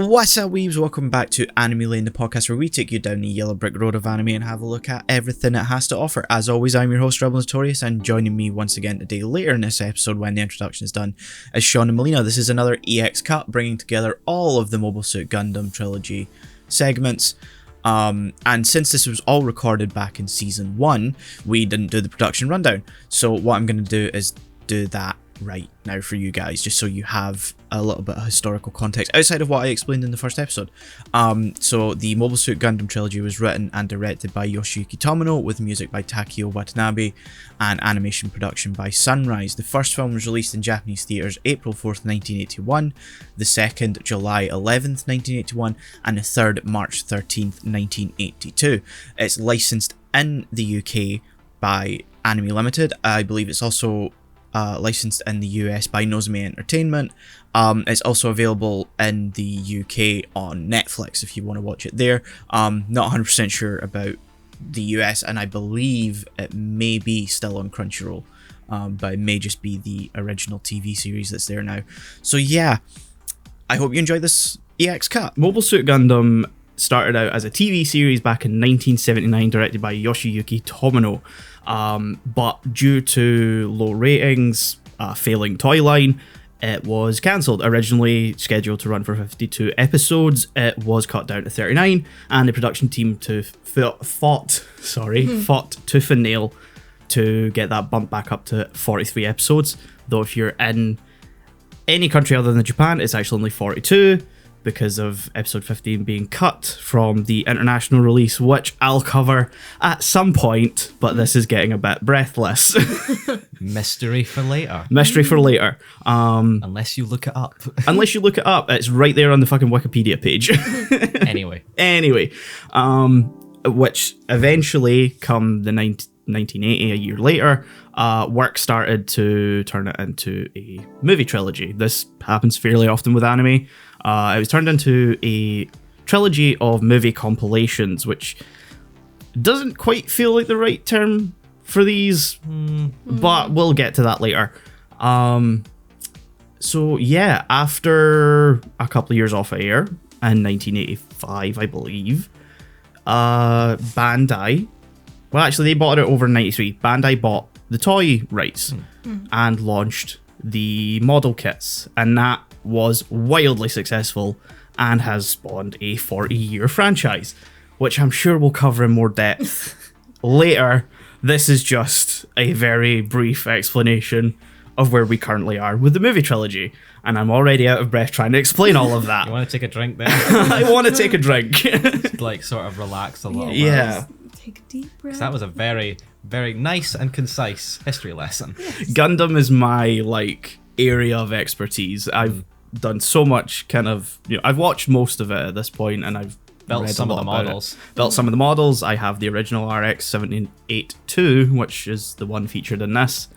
What's up, weebs? Welcome back to Anime Lane, the podcast where we take you down the yellow brick road of anime and have a look at everything it has to offer. As always, I'm your host, Notorious, and joining me once again today, later in this episode when the introduction is done, is Shaun and Melina. This is another EX cut, bringing together all of the Mobile Suit Gundam Trilogy segments. And since this was all recorded back in Season 1, we didn't do the production rundown. So what I'm going to do is do that right now for you guys, just so you have a little bit of historical context outside of what I explained in the first episode. So the Mobile Suit Gundam trilogy was written and directed by Yoshiyuki Tomino, with music by Takio Watanabe and animation production by Sunrise. The first film was released in Japanese theatres April 4th, 1981, the second July 11th, 1981, and the third March 13th, 1982. It's licensed in the UK by Anime Limited. I believe it's also licensed in the US by Nozomi Entertainment. It's also available in the UK on Netflix if you want to watch it there. Not 100% sure about the US, and I believe it may be still on Crunchyroll, but it may just be the original TV series that's there now. So yeah, I hope you enjoyed this EX cut. Mobile Suit Gundam started out as a TV series back in 1979, directed by Yoshiyuki Tomino. But due to low ratings, failing toy line, it was cancelled. Originally scheduled to run for 52 episodes, it was cut down to 39, and the production team fought tooth and nail to get that bumped back up to 43 episodes. Though if you're in any country other than Japan, it's actually only 42. Because of episode 15 being cut from the international release, which I'll cover at some point, but this is getting a bit breathless. Mystery for later. Mystery for later. Unless you look it up. Unless you look it up, it's right there on the fucking Wikipedia page. Anyway, which eventually, come the 1980, a year later, work started to turn it into a movie trilogy. This happens fairly often with anime. It was turned into a trilogy of movie compilations, which doesn't quite feel like the right term for these, but we'll get to that later. So yeah, after a couple of years off air, in 1985, I believe, Bandai, well actually they bought it over in 93, Bandai bought the toy rights and launched the model kits, and that was wildly successful and has spawned a 40-year franchise, which I'm sure we'll cover in more depth later. This is just a very brief explanation of where we currently are with the movie trilogy, and I'm already out of breath trying to explain all of that. You want to take a drink then? I want to take a drink. Like sort of relax a little bit. Yeah. Take a deep breath. That was a very, very nice and concise history lesson. Yes. Gundam is my area of expertise. I've done so much I've watched most of it at this point, and I've Built read some a of the lot about models. it. Built some of the models. I have the original RX 782, which is the one featured in this.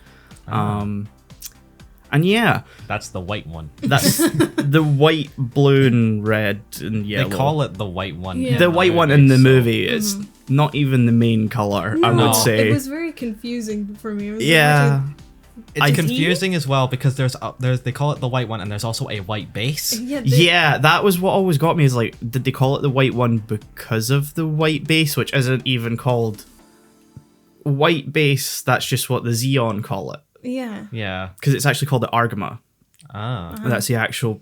And yeah, That's the white one. that's the white, blue, and red and yellow. They call it the white one. Yeah. the white one in the so- movie. It's not even the main color, I No. would say. It was very confusing for me. It was Yeah. It's confusing as well because there's they call it the white one and there's also a white base. Yeah, that was what always got me, is did they call it the white one because of the white base, which isn't even called white base, that's just what the Xeon call it. Yeah. Yeah. Because it's actually called the Argama. Ah. That's the actual...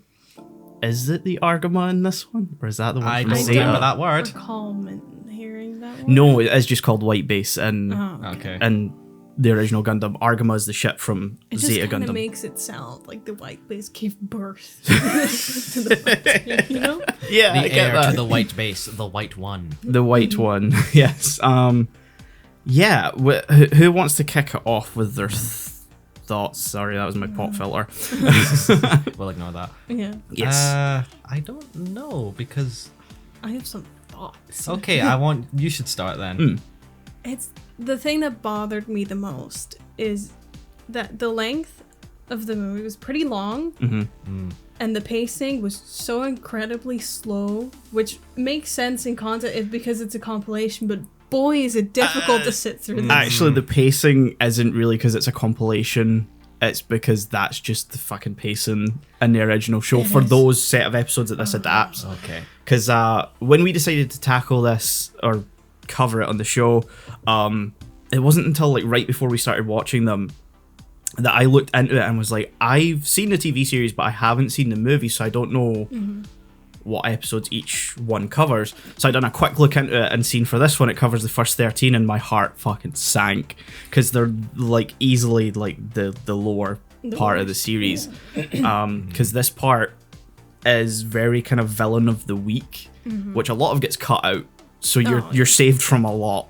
Is it the Argama in this one? Or is that the one I from don't Zeta? remember that word. Recall hearing that one. No, it is just called white base, and Okay. and the original Gundam, Argama is the ship from It Zeta just kind of Gundam. makes it sound like the white base gave birth to the white, you know? Yeah, I The get heir that. to the white base, the white one. The white one, yes. Yeah, who wants to kick it off with their thoughts? Sorry, that was my pop filter. We'll ignore that. Yeah. Yes. I don't know because. I have some thoughts. Okay, you should start then. It's the thing that bothered me the most is that the length of the movie was pretty long, and the pacing was so incredibly slow, which makes sense in context because it's a compilation, but boy is it difficult to sit through this. Actually, the pacing isn't really because it's a compilation. it's because that's just the fucking pacing in the original show for is. those set of episodes that this adapts. Okay. Because when we decided to tackle this or cover it on the show, it wasn't until like right before we started watching them that I looked into it and was like, I've seen the TV series, but I haven't seen the movie, so I don't know what episodes each one covers. So I done a quick look into it and seen for this one it covers the first 13, and my heart fucking sank because they're like easily like the lower part of the series. Because this part is very kind of villain of the week, which a lot of gets cut out. So you're saved from a lot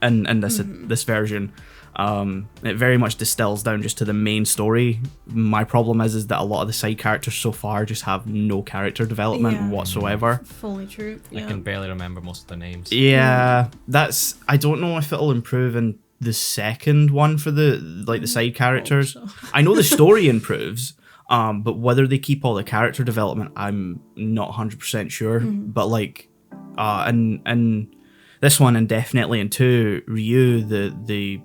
in this version. It very much distills down just to the main story. My problem is that a lot of the side characters so far just have no character development whatsoever. Fully true. I can barely remember most of their names. Yeah, I don't know if it'll improve in the second one for the side characters. So. I know the story improves, but whether they keep all the character development, I'm not 100% sure. But like, and this one and definitely in 2, Ryu, the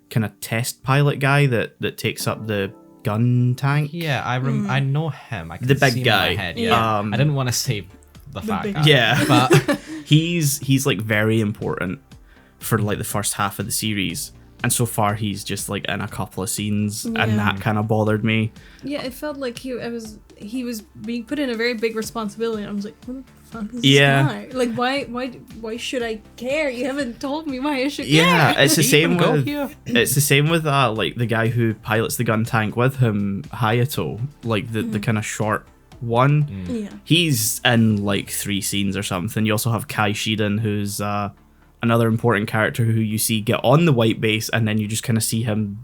kind of test pilot guy that takes up the gun tank. Yeah, I know him. I can The big see him guy. in my head. Yeah. I didn't want to say the fat big guy. Yeah. But he's like very important for like the first half of the series, and so far he's just like in a couple of scenes, and that kind of bothered me. Yeah, it felt like he was being put in a very big responsibility. I was like, what the fuck is this guy? Like, why should I care? You haven't told me why I should care. Yeah, it's the same go with here? it's the same with like the guy who pilots the gun tank with him, Hayato, like the kind of short one. Yeah. He's in like 3 scenes or something. You also have Kai Shiden, who's another important character who you see get on the white base, and then you just kind of see him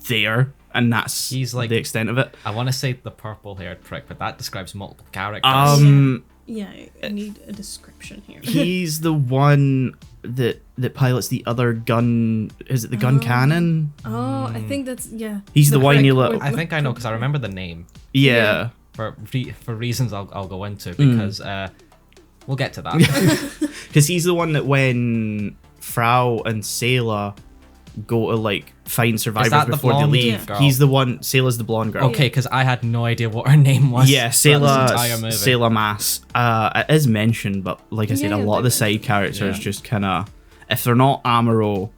there, and that's He's like- the extent of it. I want to say the purple-haired prick, but that describes multiple characters. Yeah, I need a description here. He's the one that pilots the other gun. Is it the gun cannon? Oh, I think that's He's the whiny prick little- with- I think I know because I remember the name Yeah. for reasons I'll go into because we'll get to that. Because he's the one that when Frau and Sayla go to like find survivors that the before they blonde leave, girl? he's the one. Sayla's the blonde girl. Okay, because I had no idea what her name was. Yeah, throughout this entire movie. Sayla Mass. It is mentioned, but like I said, a Yeah, lot of the they side characters Yeah. just kind of, if they're not Amuro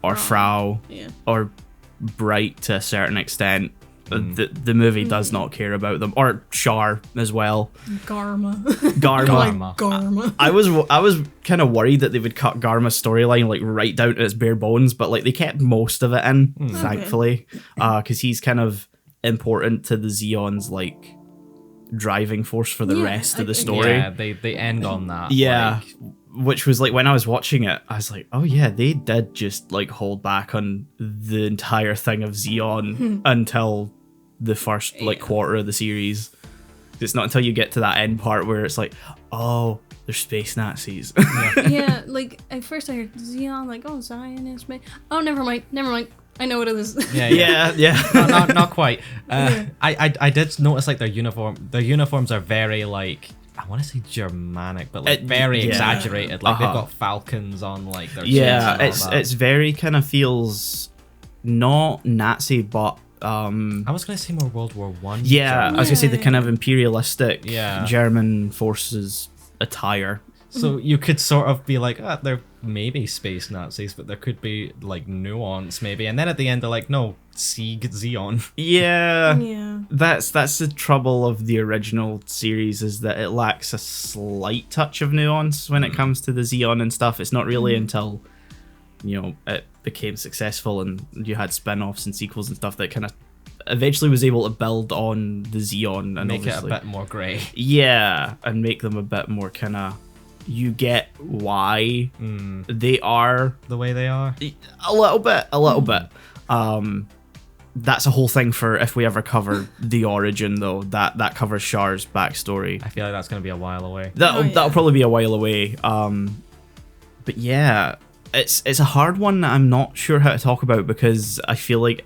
or Frau Yeah. or Bright to a certain extent, the movie does not care about them. Or Char as well. Garma. Garma. Garma. I was kind of worried that they would cut Garma's storyline like right down to its bare bones, but like they kept most of it in, thankfully, because he's kind of important to the Zeon's like driving force for the Yeah, rest of the I- story. Yeah, they end on that. Yeah, like, which was like when I was watching it, I was like, oh yeah, they did just like hold back on the entire thing of Zeon until the first like quarter of the series. It's not until you get to that end part where it's like, oh, they're space Nazis. Yeah, like at first I heard Xeon, like, oh, Zionist, man. Oh, never mind. I know what it is. yeah. not quite. I did notice like their uniforms are very like, I want to say Germanic, but like very yeah. exaggerated. Like they've got falcons on like their chests Yeah, and all that. it's very kind of feels not Nazi, but I was gonna say more World War One. yeah, I was gonna say the kind of imperialistic Yeah. German forces attire. So you could sort of be like, they're maybe space Nazis, but there could be like nuance maybe. And then at the end they're like, no, Sieg Zeon. Yeah. Yeah. That's the trouble of the original series, is that it lacks a slight touch of nuance when it comes to the Zeon and stuff. It's not really until, you know, it became successful and you had spin-offs and sequels and stuff that kind of eventually was able to build on the Zeon and Make it a obviously- bit more grey. Yeah, and make them a bit more kind of, you get why they are The way they are. a little bit. That's a whole thing for if we ever cover the origin, though. That covers Char's backstory. I feel like that's gonna be a while away. That'll probably be a while away. But yeah, it's a hard one that I'm not sure how to talk about, because I feel like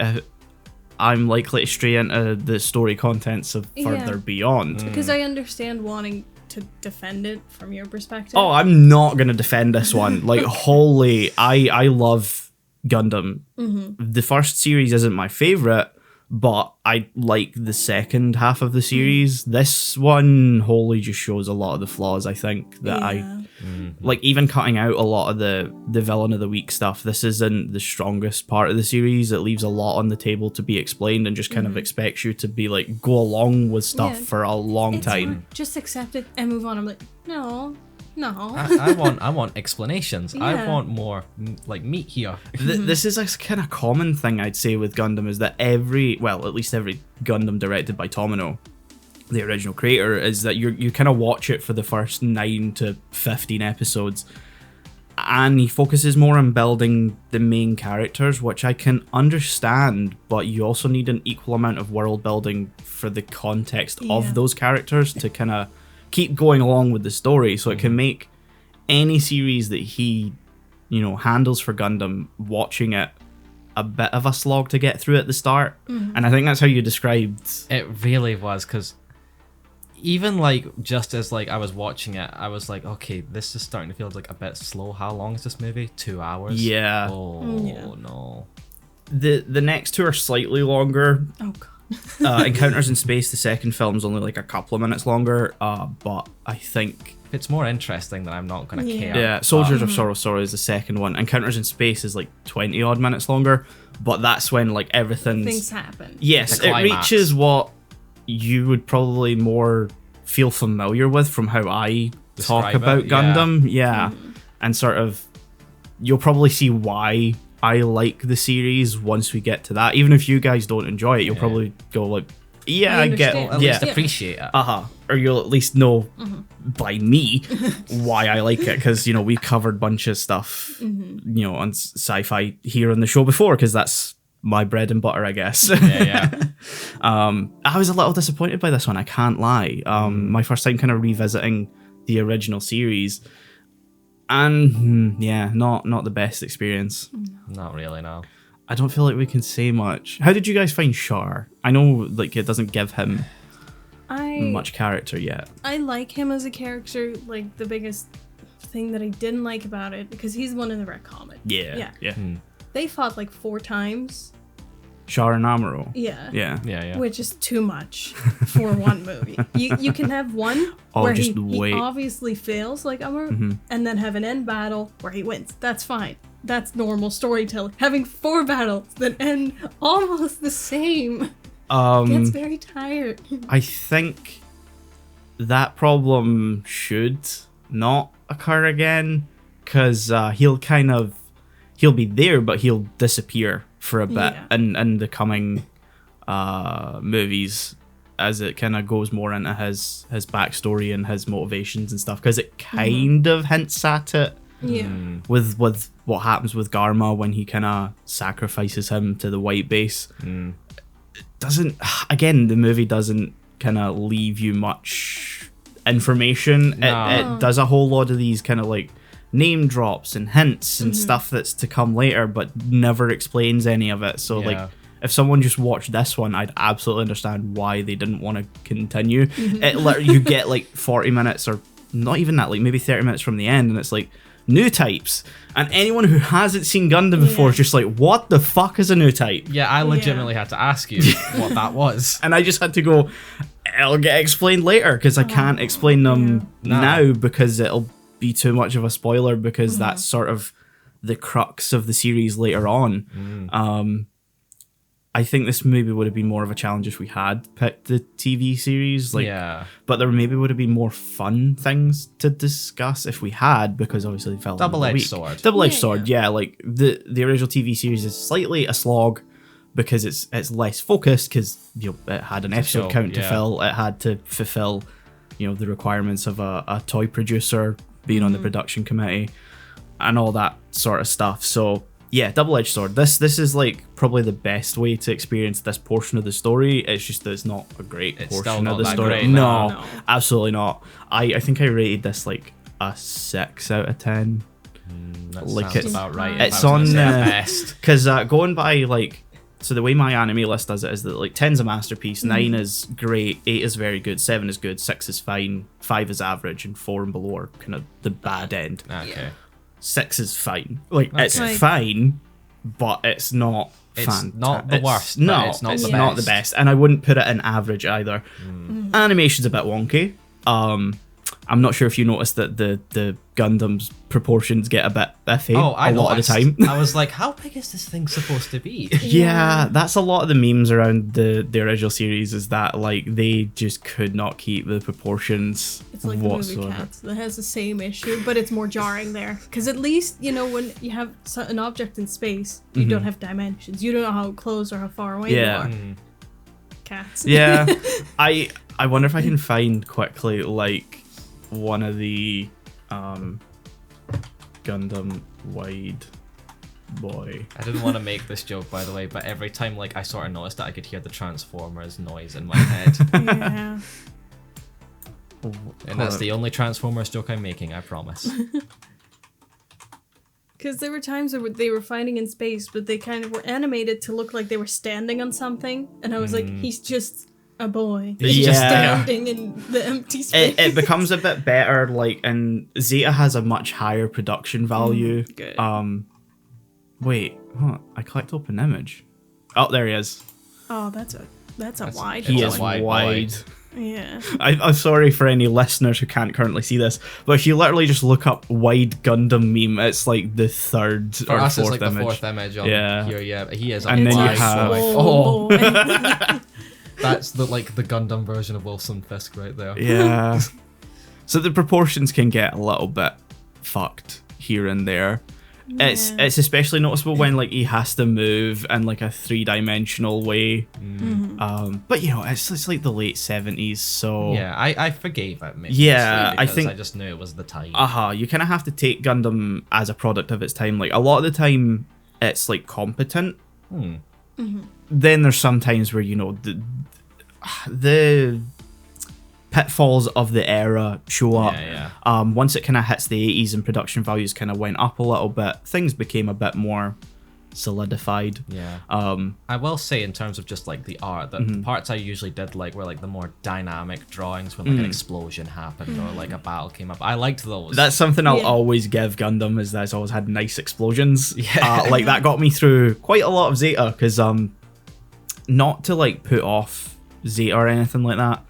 I'm likely to stray into the story contents of Further Beyond. Because I understand wanting to defend it from your perspective. Oh, I'm not gonna defend this one. Like, holy, I love Gundam. The first series isn't my favorite, but I like the second half of the series. This one wholly just shows a lot of the flaws, I think, that I like. Even cutting out a lot of the villain of the week stuff, this isn't the strongest part of the series. It leaves a lot on the table to be explained and just kind of expects you to be like, go along with stuff for a long time. Just accept it and move on. I'm like, no. I want explanations. I Yeah. want more like meat here. This is a kind of common thing I'd say with Gundam, is that at least every Gundam directed by Tomino, the original creator, is that you kind of watch it for the first 9 to 15 episodes, and he focuses more on building the main characters, which I can understand, but you also need an equal amount of world building for the context of those characters to kind of keep going along with the story, so it can make any series that he, handles for Gundam, watching it a bit of a slog to get through at the start. And I think that's how you described It really was, because even like just as like I was watching it, I was like, okay, this is starting to feel like a bit slow. How long is this movie? 2 hours? Yeah. Oh Yeah. no. the next two are slightly longer. Oh god. Encounters in Space, the second film's only like a couple of minutes longer, but I think If it's more interesting, then I'm not gonna Yeah. care. yeah, Soldiers of Sorrow is the second one. Encounters in Space is like 20 odd minutes longer, but that's when like everything's Things happen. yes, The it climax. reaches what you would probably more feel familiar with from how I talk Describe about it, yeah. Gundam. Yeah. And sort of, you'll probably see why I like the series once we get to that. Even if you guys don't enjoy it, you'll probably go like, yeah, I I get, understand. At yeah. least appreciate it. Or you'll at least know by me why I like it, because we covered a bunch of stuff on sci-fi here on the show before, because that's my bread and butter, I guess. Yeah. I was a little disappointed by this one, I can't lie. My first time kind of revisiting the original series, and not the best experience. Not really, no. I don't feel like we can say much. How did you guys find Char? I know like it doesn't give him much character yet. I like him as a character. Like, the biggest thing that I didn't like about it, because he's one in the Red Comet. Yeah. They fought like 4 times. Char and Amuro. Yeah. Yeah. Which is too much for one movie. You can have one Oh, where just he wait. obviously fails, like Amuro, and then have an end battle where he wins. That's fine. That's normal storytelling. Having 4 battles that end almost the same gets very tired. I think that problem should not occur again, because he'll be there, but he'll disappear for a bit Yeah. in the coming movies, as it kind of goes more into his backstory and his motivations and stuff, because it kind of hints at it Yeah. with what happens with Garma when he kind of sacrifices him to the white base. It doesn't, again, the movie doesn't kind of leave you much information. No. It does a whole lot of these kind of like name drops and hints and stuff that's to come later, but never explains any of it. So like, if someone just watched this one, I'd absolutely understand why they didn't want to continue. You get like 40 minutes, or not even that, like maybe 30 minutes from the end, and it's like new types, and anyone who hasn't seen Gundam before is just like, what the fuck is a new type? Yeah, I legitimately had to ask you what that was. And I just had to go, it'll get explained later, because I can't explain them now, because it'll be too much of a spoiler, because that's sort of the crux of the series later on. I think this maybe would have been more of a challenge if we had picked the TV series, but there maybe would have been more fun things to discuss if we had, because obviously they felt Double-edged sword. Double-edged sword, yeah. Like the original TV series is slightly a slog, because it's less focused, because it had an episode count to fill, it had to fulfill the requirements of a toy producer being on the production committee and all that sort of stuff. So yeah, double-edged sword. This is like probably the best way to experience this portion of the story. It's just that it's not a great It's still portion not of the that story. great, No, no. absolutely not. I think I rated this like a 6 out of 10. That Like, sounds it's- about right. it's if I was on, gonna say the best. Because going by like, so the way my anime list does it is that like 10's a masterpiece, 9 is great, 8 is very good, 7 is good, 6 is fine, 5 is average, and 4 and below are kind of the bad end. Okay. 6 is fine. Like, it's Like- fine, but it's not It's not the worst. No, but it's not the not the best. best, and I wouldn't put it in average either. Animation's a bit wonky. I'm not sure if you noticed that the Gundam's proportions get a bit iffy a lot of the time. I was like, how big is this thing supposed to be? Yeah, that's a lot of the memes around the original series, is that like they just could not keep the proportions It's like whatsoever. the movie Cats that has the same issue, but it's more jarring there. Because at least, when you have an object in space, you don't have dimensions. You don't know how close or how far away you are. Cats. Yeah, I wonder if I can find quickly like one of the Gundam wide boy. I didn't want to make this joke, by the way, but every time I sort of noticed that, I could hear the Transformers noise in my head. Yeah. And that's the only Transformers joke I'm making, I promise. Because there were times where they were fighting in space, but they kind of were animated to look like they were standing on something. And I was like, he's just a boy. He's just standing in the empty space. It becomes a bit better, and Zeta has a much higher production value. Good. Wait, I clicked open image. Oh, there he is. Oh, that's a wide He It's is a wide wide. boy. Yeah. I'm sorry for any listeners who can't currently see this, but if you literally just look up wide Gundam meme, it's like the third For or us, fourth it's like image. the fourth image on here, yeah. But he is a And then you wide have- boy. Oh, boy. That's the Gundam version of Wilson Fisk right there. Yeah. So the proportions can get a little bit fucked here and there. It's especially noticeable when he has to move in a 3-dimensional way. But it's like the late 70s, so Yeah, I forgave it. Yeah, I think- I just knew it was the time. you kind of have to take Gundam as a product of its time. A lot of the time it's competent. Then there's some times where the pitfalls of the era show up. Yeah. Once it kind of hits the 80s and production values kind of went up a little bit, things became a bit more solidified. Yeah. I will say, in terms of just the art, that the parts I usually did were the more dynamic drawings when an explosion happened or a battle came up. I liked those. That's something I'll Yeah. always give Gundam, is that it's always had nice explosions. Yeah. That got me through quite a lot of Zeta, because not to put off Zeta or anything like that,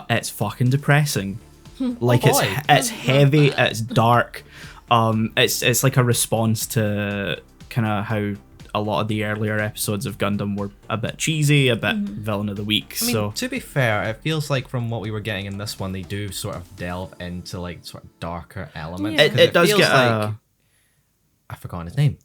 it's fucking depressing. It's heavy, it's dark. It's like a response to kind of how a lot of the earlier episodes of Gundam were a bit cheesy, a bit villain of the week. I mean, So to be fair, it feels like from what we were getting in this one, they do sort of delve into sort of darker elements. Yeah. 'Cause it does feels get I've forgotten his name.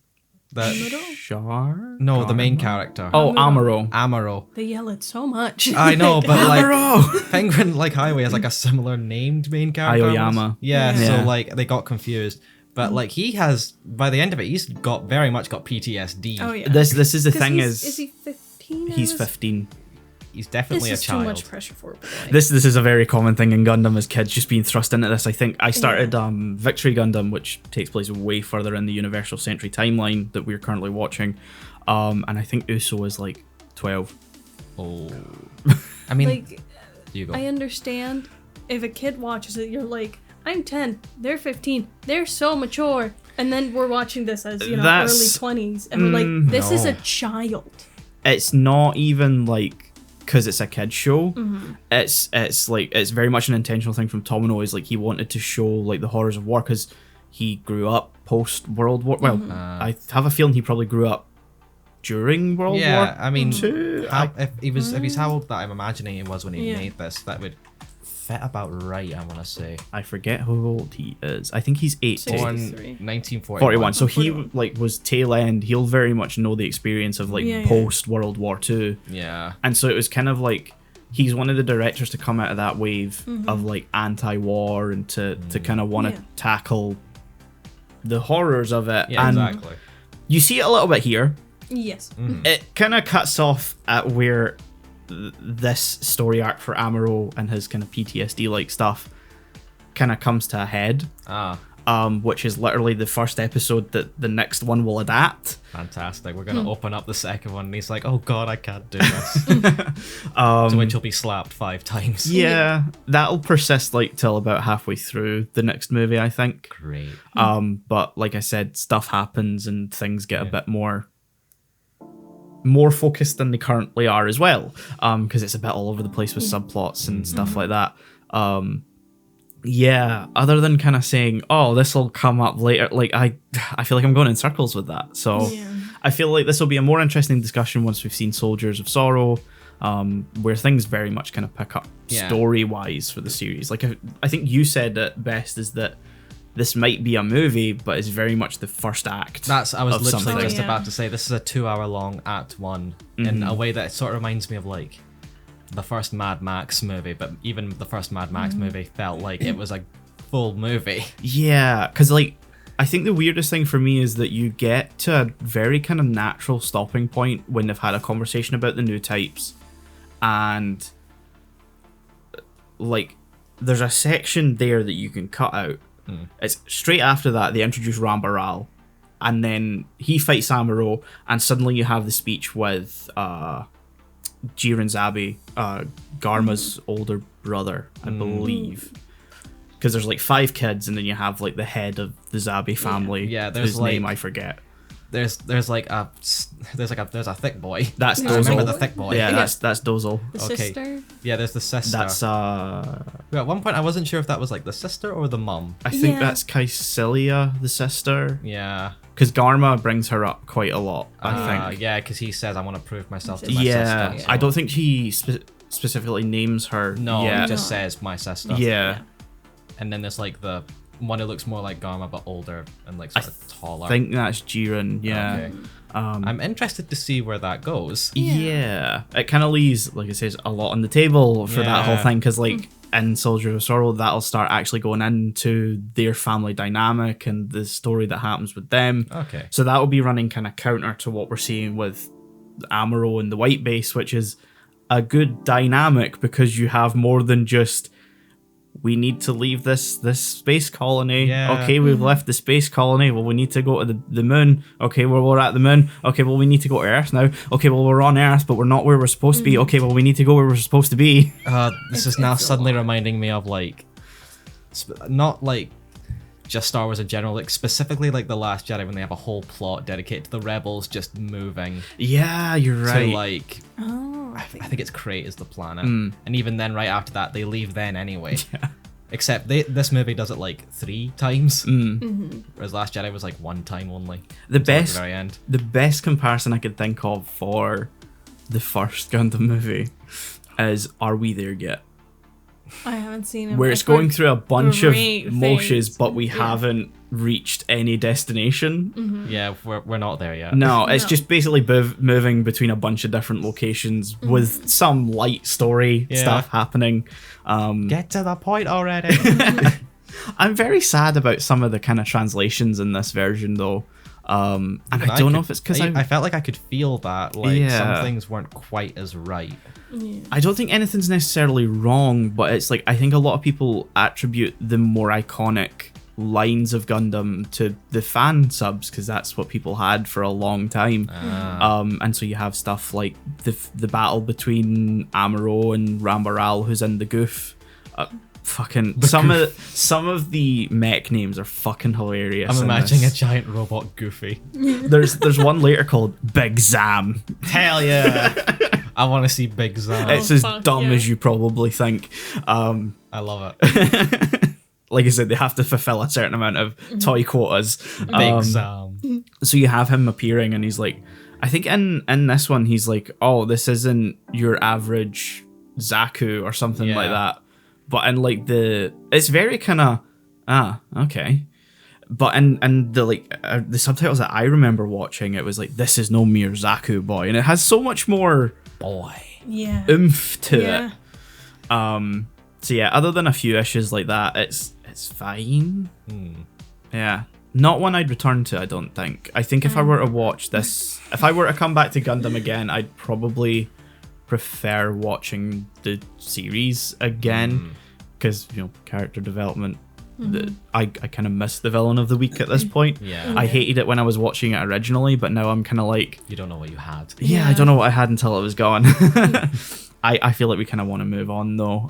Char? No, the main character. Oh, Amuro. Amuro. They yell it so much. I know, but Amuro! Penguin Highway has a similar named main character. Aoyama. Yeah, Yeah. so they got confused. But he has, by the end of it, he's very much got PTSD. Oh, yeah. This is the 'Cause thing is he 15? he's 15. He's This definitely is a child. too much pressure for a boy. This is a very common thing in Gundam, as kids just being thrust into this. I think I started Victory Gundam, which takes place way further in the Universal Century timeline that we're currently watching, and I think Uso is 12. Oh. I mean, you go. I understand if a kid watches it, you're like, I'm 10, they're 15, they're so mature. And then we're watching this as, early That's- 20s, and we're like, this is no. a child. It's not even because it's a kid's show. It's very much an intentional thing from Tomino, is he wanted to show the horrors of war, because he grew up post World War. Well, I have a feeling he probably grew up during World War. Yeah, I mean, II. if he's how old that I'm imagining he was when he Yeah. made this, that would fit about right, I want to say. I forget how old he is. I think he's 18. Born 63. 1941. 41. So he 41. was tail end. He'll very much know the experience of Yeah. post World War II. Yeah. And so it was kind of he's one of the directors to come out of that wave of anti-war and to kind of want to Yeah. tackle the horrors of it. Yeah, and exactly. you see it a little bit here. Yes. It kind of cuts off at where this story arc for Amuro and his kind of PTSD stuff kind of comes to a head. Which is literally the first episode that the next one will adapt. Fantastic. We're going to open up the second one, and he's like, oh god, I can't do this. To which he'll be slapped 5 times. Yeah, that'll persist till about halfway through the next movie, I think. Great. But like I said, stuff happens and things get a bit more more focused than they currently are as well, because it's a bit all over the place with subplots and stuff like that. Yeah, other than kind of saying, oh, this will come up later, like I feel like I'm going in circles with that. So I feel like this will be a more interesting discussion once we've seen Soldiers of Sorrow, where things very much kind of pick up story-wise for the series. Like I think you said it best, is that this might be a movie, but it's very much the first act. I was literally something. just about to say, this is a 2-hour long act 1 in a way that sort of reminds me of like the first Mad Max movie, but even the first Mad Max movie felt like it was a full movie. Yeah, because like I think the weirdest thing for me is that you get to a very kind of natural stopping point when they've had a conversation about the new types, and like there's a section there that you can cut out. It's straight after that they introduce Rambaral, and then he fights Amuro, and suddenly you have the speech with Jiren Zabi, Garma's older brother, I believe. Because there's like 5 kids, and then you have like the head of the Zabi family. Yeah, there's whose like, name I forget. There's a thick boy. That's I Dozel. remember the thick boy. Yeah, that's Dozel. The Okay. sister. Yeah, there's the sister. That's At one point I wasn't sure if that was like the sister or the mum. I think Yeah. that's Kycilia, the sister. Yeah. Because Garma brings her up quite a lot, I think. Yeah, because he says, I want to prove myself to my Yeah, sister. I don't think he specifically names her. No, yet. he just says my sister. Yeah. And then there's like the one who looks more like Garma but older and like sort of taller. I think that's Jiren, yeah. Okay. I'm interested to see where that goes. Yeah. It kind of leaves, like it says, a lot on the table for that whole Yeah. thing, because like in Soldier of Sorrow, that'll start actually going into their family dynamic and the story that happens with them. Okay. So that will be running kind of counter to what we're seeing with Amuro and the White Base, which is a good dynamic because you have more than just, we need to leave this space colony. Yeah. Okay, we've left the space colony. Well, we need to go to the moon. Okay, well, we're at the moon. Okay, well, we need to go to Earth now. Okay, well, we're on Earth, but we're not where we're supposed to be. Okay, well, we need to go where we're supposed to be. This is now suddenly reminding me of like, not like just Star Wars in general, like specifically like The Last Jedi when they have a whole plot dedicated to the rebels just moving. Yeah, you're right. To like, I think it's Crate is the planet, and even then, right after that, they leave then anyway. Yeah. Except this movie does it like 3 times, whereas Last Jedi was like 1 time only. The until, like, best, the very end. the best comparison I could think of for the first Gundam movie is Are We There Yet? I haven't seen it. Where it's I've going heard through a bunch of great motions, things. but we Yeah. haven't reached any destination. Yeah, we're not there yet. No, it's No. just basically moving between a bunch of different locations with some light story Yeah. stuff happening. Get to the point already. I'm very sad about some of the kind of translations in this version, though. And I don't know if it's because I felt like I could feel that like Yeah. some things weren't quite as right. I don't think anything's necessarily wrong, but it's like I think a lot of people attribute the more iconic lines of Gundam to the fan subs because that's what people had for a long time. And so you have stuff like the battle between Amuro and Rambaral, who's in the goof. Some of the mech names are fucking hilarious. I'm in imagining this. a giant robot Goofy. There's one later called Big Zam. Hell yeah! I want to see Big Zam. It's as fuck, dumb yeah. as you probably think. I love it. Like I said, they have to fulfill a certain amount of toy quotas. Big Zam. So you have him appearing, and he's like, I think in this one, he's like, oh, this isn't your average Zaku or something like Yeah. that. But in like it's very kind of, okay. But in the like the subtitles that I remember watching, it was like, this is no mere Zaku boy, and it has so much more Boy. Yeah. oomph to Yeah. it. So yeah, other than a few issues like that, it's fine. Yeah. Not one I'd return to, I don't think. I think if I were to watch this, if I were to come back to Gundam again, I'd probably prefer watching the series again. Because, character development, I kind of miss the villain of the week at this point. Yeah. I hated it when I was watching it originally, but now I'm kind of like, You don't know what you had. yeah, I don't know what I had until it was gone. I feel like we kind of want to move on though.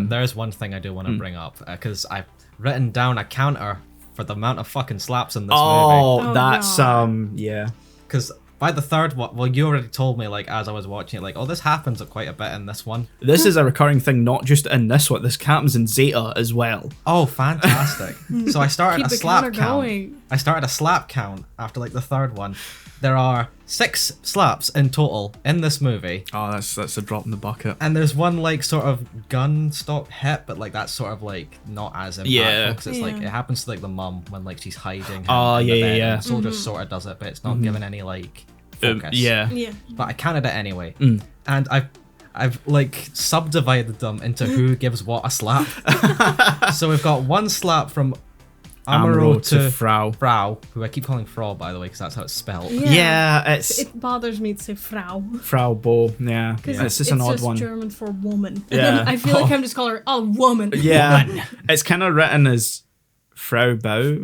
There's one thing I do want to bring up because I've written down a counter for the amount of fucking slaps in this movie. Oh, Oh, that's God. yeah. Because by the third one, well, you already told me, like, as I was watching it, like, oh, this happens quite a bit in this one. This is a recurring thing, not just in this one. This happens in Zeta as well. Oh, fantastic. So I started Keep a the slap counter count. going. I started a slap count after, like, the third one. There are 6 slaps in total in this movie. Oh, that's a drop in the bucket. And there's one, like, sort of gun stop hit, but, like, that's sort of, like, not as impactful. Yeah. Because it's, like, Yeah. it happens to, like, the mum when, like, she's hiding. Oh, in the yeah, bed, yeah. and the soldier sort of does it, but it's not given any, like, focus. Yeah. Yeah. But I counted it anyway. And I've like subdivided them into who gives what a slap. So we've got one slap from Amuro to Frau, who I keep calling Frau, by the way, because that's how it's spelled. Yeah, it's It bothers me to say Frau. Frau Bo. Yeah, Because it's just an odd one. German for woman. Yeah. And then I feel like I'm just calling her a woman. Yeah, it's kind of written as Frau Bau.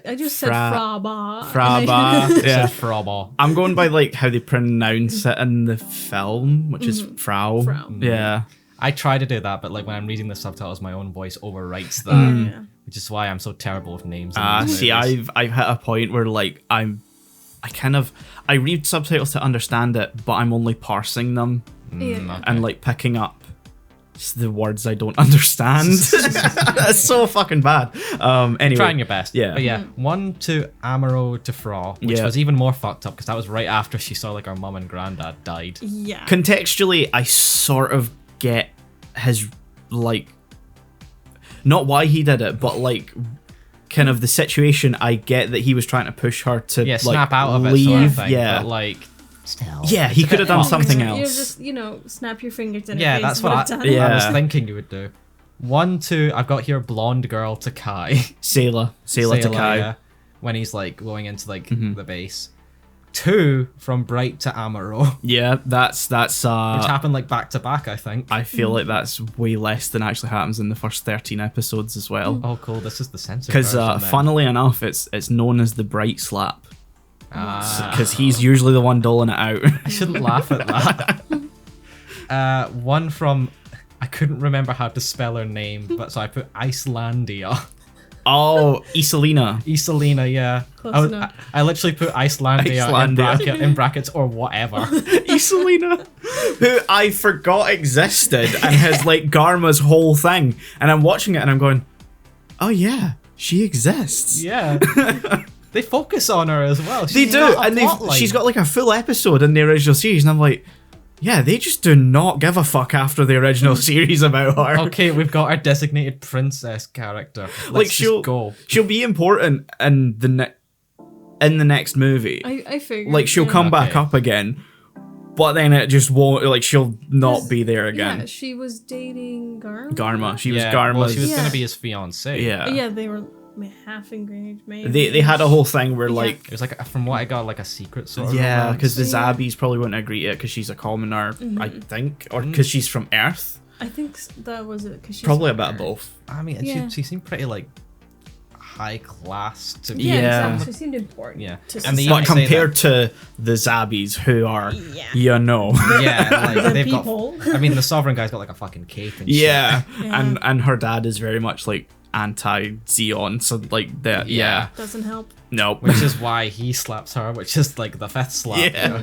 I just said Frau Ba. Frau Ba. Yeah. Frau. I'm going by like how they pronounce it in the film, which is Frau. Frau. Yeah. I try to do that, but like when I'm reading the subtitles, my own voice overwrites that, Yeah. which is why I'm so terrible with names. in these See, movies. I've hit a point where like I read subtitles to understand it, but I'm only parsing them Yeah. and like picking up the words I don't understand. That's so fucking bad. Anyway, Trying your best. Yeah. But yeah, one to Amuro to Frau, which Yeah. was even more fucked up because that was right after she saw like her mum and granddad died. Yeah. contextually, I sort of get his like, not why he did it, but like kind of the situation. I get that he was trying to push her to Yeah, like, snap out of it leave. sort of thing. Yeah, But like, still. yeah, he it's a could have bit done off. something You're else. just, snap your fingers in Yeah, her face. that's would what have I, done. Yeah. I was thinking you would do. 1, 2, I've got here blonde girl to Kai. Sailor Takai. Yeah, when he's like going into like the base. 2 from Bright to Amuro, Yeah, that's which happened like back to back, I think. I feel like that's way less than actually happens in the first 13 episodes as well. Oh, cool. This is the censored Because version then. funnily enough, it's known as the Bright Slap. Ah. Because he's usually the one doling it out. I shouldn't laugh at that. One from, I couldn't remember how to spell her name, but so I put Icelandia. Oh, Iselina. Iselina, yeah. Close enough. I literally put Icelandia, Icelandia. in brackets or whatever. Iselina, who I forgot existed and has like Garma's whole thing. And I'm watching it and I'm going, oh yeah, she exists. Yeah. They focus on her as well. They She's do, got a and plot line. she's got like a full episode in the original series, and I'm like, yeah, they just do not give a fuck after the original series about her. Okay, we've got our designated princess character. Let's Like just she'll go. she'll be important in the next movie. I figured. Like she'll come back Okay. up again, but then it just won't. Like she'll not be there Yeah, again. she was dating Garma. Garma, she was Yeah, Garma's. well, she was Yeah. going to be his fiance. yeah. Yeah, they were half engaged, maybe. They had a whole thing where Yeah. like. It was like, from what I got, like a secret sort of Yeah, romance. because the Yeah. Zabbies probably wouldn't agree to it because she's a commoner, I think, or Mm. because she's from Earth. I think that was it. Cause she's Probably a bit of both. I mean, Yeah. she seemed pretty, like, high class to Yeah, Yeah. exactly. She seemed important. Yeah. To And the- But even say compared to the Zabbies, who are, Yeah. Yeah, like, The they've people. got... I mean, the Sovereign guy's got, like, a fucking cape and yeah, Yeah. and her dad is very much like anti-Zeon, so like that. Yeah, Doesn't help. no, shit. Which is why he slaps her, which is, like, the 5th slap. Yeah.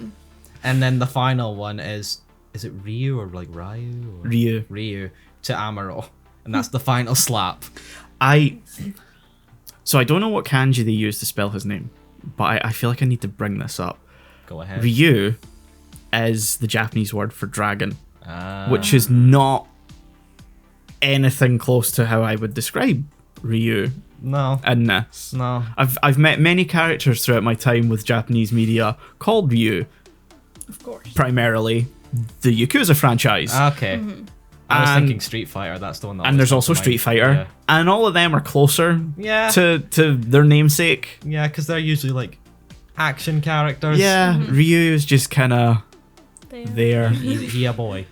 And then the final one is it Ryu or, like, Ryu? Or... Ryu. Ryu to Amuro. And that's the final slap. So I don't know what kanji they use to spell his name, but I feel like I need to bring this up. Go ahead. Ryu is the Japanese word for dragon, Ah. which is not anything close to how I would describe Ryu No. in this. No. I've met many characters throughout my time with Japanese media called Ryu, Of course. primarily the Yakuza franchise. Okay. I was And- thinking Street Fighter. That's the one that and always there's comes also to Street mind. Fighter, and all of them are closer Yeah. to their namesake. Yeah, because they're usually like action characters. Yeah, Ryu is just kind of there. He a boy.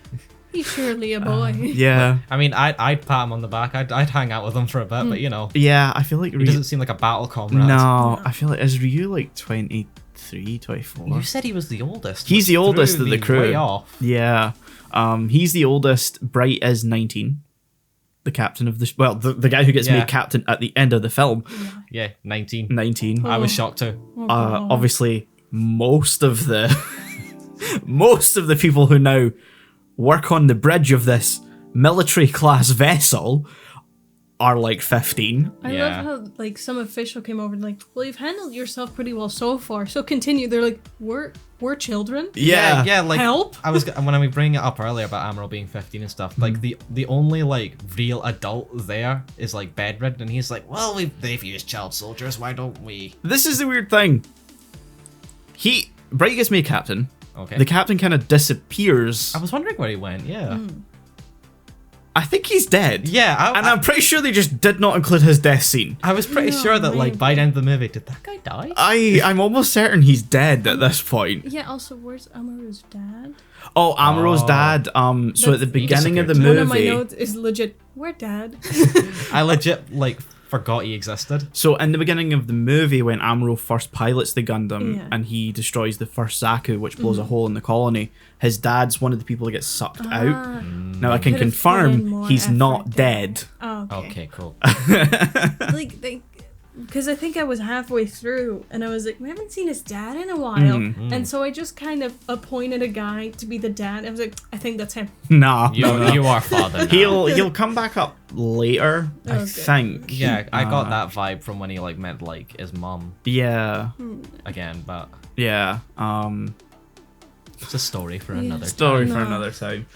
He's surely a boy. Yeah, I mean, I'd pat him on the back. I'd hang out with him for a bit, but you know, yeah. I feel like he Ryu. doesn't seem like a battle comrade. No, I feel like is Ryu like 23, 24? You said he was the oldest. He's which the oldest threw of the me crew. Way off. Yeah, he's the oldest. Bright is 19. The captain of the the guy who gets Yeah. made captain at the end of the film, Yeah, 19. 19. I was shocked too. Oh, God. Obviously, most of the people who now work on the bridge of this military class vessel are like 15. I love how like some official came over and like, well, you've handled yourself pretty well so far, so continue. They're like, we're children. Yeah, like help. I was when we bring it up earlier about Amuro being 15 and stuff. Like the only like real adult there is like bedridden, and he's like, well, they've used child soldiers. Why don't we? This is the weird thing. Bright gets made captain. Okay. The captain kind of disappears. I was wondering where he went. Yeah. I think he's dead. Yeah, I'm pretty sure they just did not include his death scene. I was pretty sure that like by the end of the movie, did that guy die? I'm almost certain he's dead at this point. Yeah. Also, where's Amuro's dad? Oh, Amuro's dad. So at the beginning of the movie, One of my notes is legit. Where dad? I legit like forgot he existed. So in the beginning of the movie, when Amuro first pilots the Gundam and he destroys the first Zaku, which blows a hole in the colony, his dad's one of the people that gets sucked out. Now I can Could've put in confirm more he's effort not there. dead. Oh, Okay, cool. Like because I think I was halfway through and I was like, we haven't seen his dad in a while, and so I just kind of appointed a guy to be the dad. I was like, I think that's him. Nah, You are father now. he'll come back up later, I think. Yeah, I got that vibe from when he like met like his mum Yeah, again, but yeah. it's a story for another Story for another time.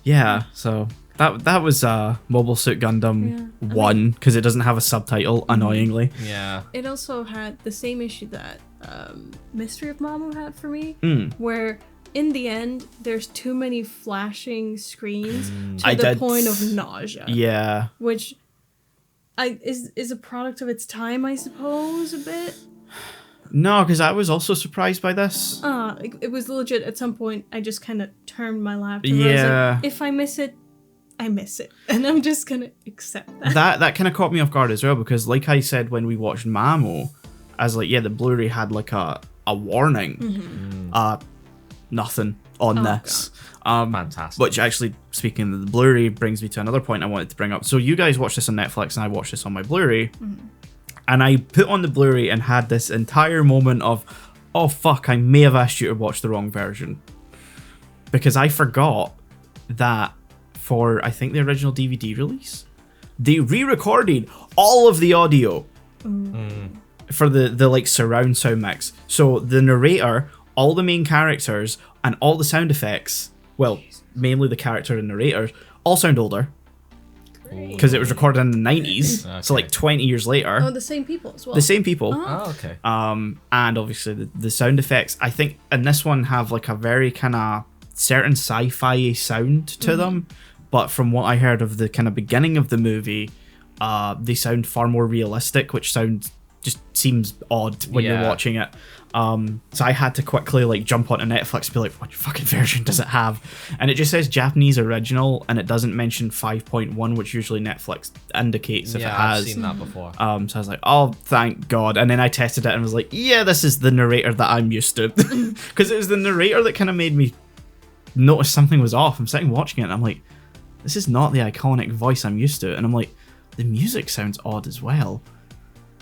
Yeah, so that was Mobile Suit Gundam 1 because it doesn't have a subtitle, annoyingly. time. Yeah. It also had the same issue that Mystery of Mamu had for me, where in the end there's too many flashing screens to the point of nausea. Yeah. Which is a product of its time, I suppose, a bit. No, because I was also surprised by this. It was legit. At some point, I just kind of turned my laptop. Yeah. And I was like, if I miss it, I miss it, and I'm just gonna accept that. That kind of caught me off guard as well because, like I said when we watched Mamo, I was like, yeah, the Blu-ray had like a warning. Nothing on this. Fantastic. Which actually, speaking of the Blu-ray, brings me to another point I wanted to bring up. So you guys watched this on Netflix, and I watched this on my Blu-ray. And I put on the Blu-ray and had this entire moment of, oh fuck, I may have asked you to watch the wrong version. Because I forgot that for, I think, the original DVD release, they re-recorded all of the audio for the like surround sound mix. So the narrator, all the main characters, and all the sound effects, well, mainly the character and narrator, all sound older. Because it was recorded in the 90s, so like 20 years later. Oh, the same people as well. The same people. Oh, okay. And obviously the sound effects, I think in this one have like a very kind of certain sci-fi sound to them. But from what I heard of the kind of beginning of the movie, they sound far more realistic, which just seems odd when you're watching it. So I had to quickly like jump onto Netflix and be like, what fucking version does it have? And it just says Japanese original, and it doesn't mention 5.1, which usually Netflix indicates if it has. I've seen that before. So I was like, oh, thank God. And then I tested it and was like, yeah, this is the narrator that I'm used to. Because it was the narrator that kind of made me notice something was off. I'm sitting watching it and I'm like, this is not the iconic voice I'm used to. And I'm like, the music sounds odd as well.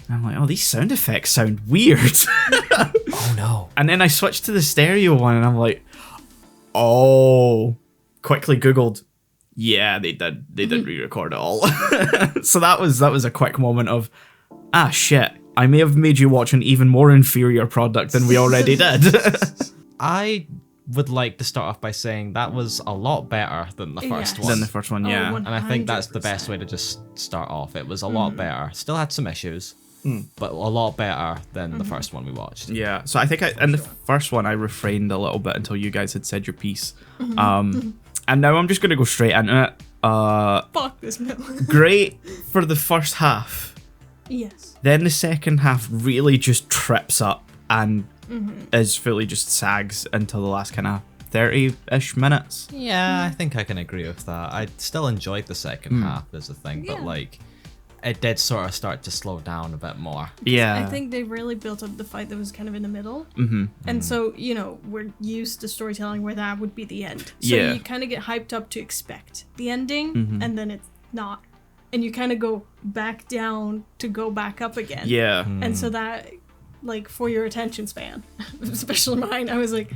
And I'm like, oh, these sound effects sound weird. Oh no. And then I switched to the stereo one and I'm like, oh, quickly Googled. Yeah, they did re-record it all. So that was a quick moment of, shit, I may have made you watch an even more inferior product than we already did. I would like to start off by saying that was a lot better than the first one. Than the first one, yeah. And I think that's the best way to just start off. It was a lot better. Still had some issues, but a lot better than the first one we watched. Yeah, so I think in the first one I refrained a little bit until you guys had said your piece. And now I'm just going to go straight into it. Fuck this mill. Great for the first half. Yes. Then the second half really just trips up and is fully just sags until the last kind of 30-ish minutes. Yeah, I think I can agree with that. I still enjoyed the second half as a thing, but like it did sort of start to slow down a bit more. Yeah. I think they really built up the fight that was kind of in the middle. And so, we're used to storytelling where that would be the end. So you kind of get hyped up to expect the ending, and then it's not. And you kind of go back down to go back up again. Yeah. And so that like for your attention span, especially mine. I was like,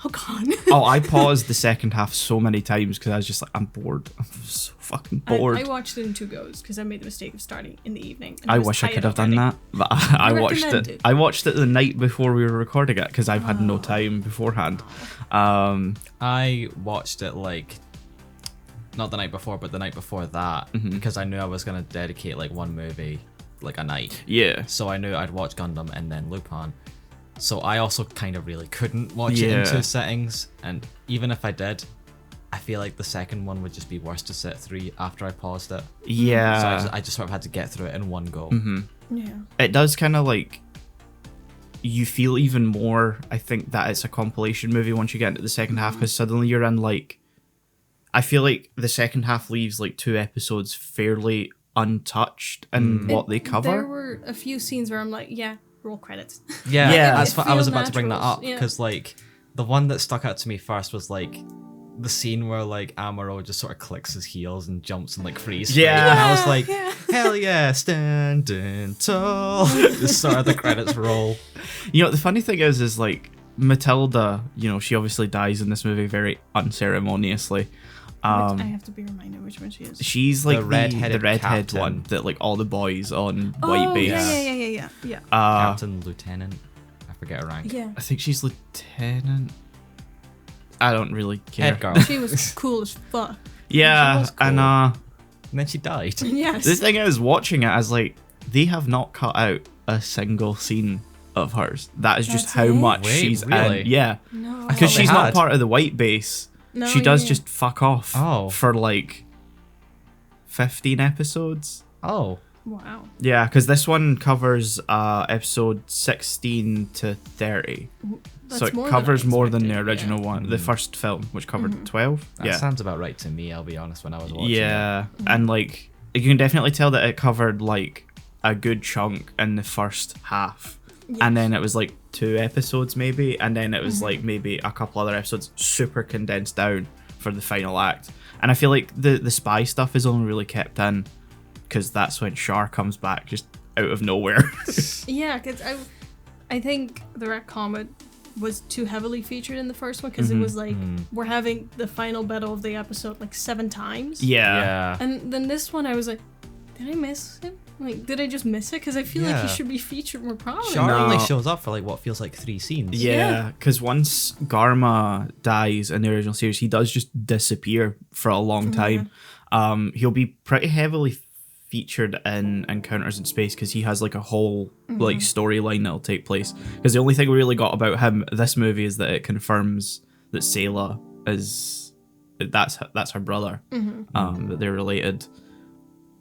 oh god. Oh, I paused the second half so many times because I was just like, I'm bored. I'm so fucking bored. I watched it in 2 goes because I made the mistake of starting in the evening. I wish I could have done that, but I watched it. I watched it the night before we were recording it because I've had no time beforehand. I watched it like not the night before, but the night before that because I knew I was gonna dedicate like one movie like a night. Yeah. So I knew I'd watch Gundam and then Lupin. So I also kind of really couldn't watch it in 2 settings, and even if I did, I feel like the second one would just be worse to sit through after I paused it. Yeah. So I just sort of had to get through it in one go. Yeah. It does kind of like, you feel even more, I think, that it's a compilation movie once you get into the second half, because suddenly you're in like, I feel like the second half leaves like 2 episodes fairly untouched in what they cover. There were a few scenes where I'm like, yeah, roll credits. Yeah, It I was about to feels bring that natural, up because like the one that stuck out to me first was like the scene where like Amuro just sort of clicks his heels and jumps and like freeze. Yeah. And I was like, hell yeah, standing tall. Just sort of the credits roll. You know, the funny thing is like Matilda, you know, she obviously dies in this movie very unceremoniously. I have to be reminded which one she is. She's like The redheaded redhead captain. one that like all the boys on White Base. Yeah. Captain, Lieutenant, I forget her rank. Yeah. I think she's lieutenant. I don't really care. Head girl. She was cool as fuck. Yeah, She was cool. and And then she died. Yes. the thing is, watching it, I was like, they have not cut out a single scene of hers. That is just That's how it? much Wait, she's really? in. Yeah, No. I because thought they she's not had. part of the White Base. No, She does yeah. just fuck off for like 15 episodes. Oh. Wow. Yeah, because this one covers episode 16 to 30. That's So it more covers than I more than the expected, original one, the first film, which covered 12. That Yeah. sounds about right to me, I'll be honest, when I was watching it. Yeah, and like you can definitely tell that it covered like a good chunk in the first half, and then it was like 2 episodes maybe, and then it was like maybe a couple other episodes super condensed down for the final act. And I feel like the spy stuff is only really kept in because that's when Char comes back just out of nowhere. Yeah, because I think the Rat Comet was too heavily featured in the first one because it was like we're having the final battle of the episode like 7 times. Yeah. And then this one I was like, did I miss him? Like, did I just miss it? Because I feel like he Yeah. should be featured more prominently. Char No. only shows up for like what feels like 3 scenes. Yeah, because once Garma dies in the original series, he does just disappear for a long time. He'll be pretty heavily featured in Encounters in Space because he has like a whole like storyline that'll take place. Because the only thing we really got about him this movie is that it confirms that Sayla is that's her brother. That they're related.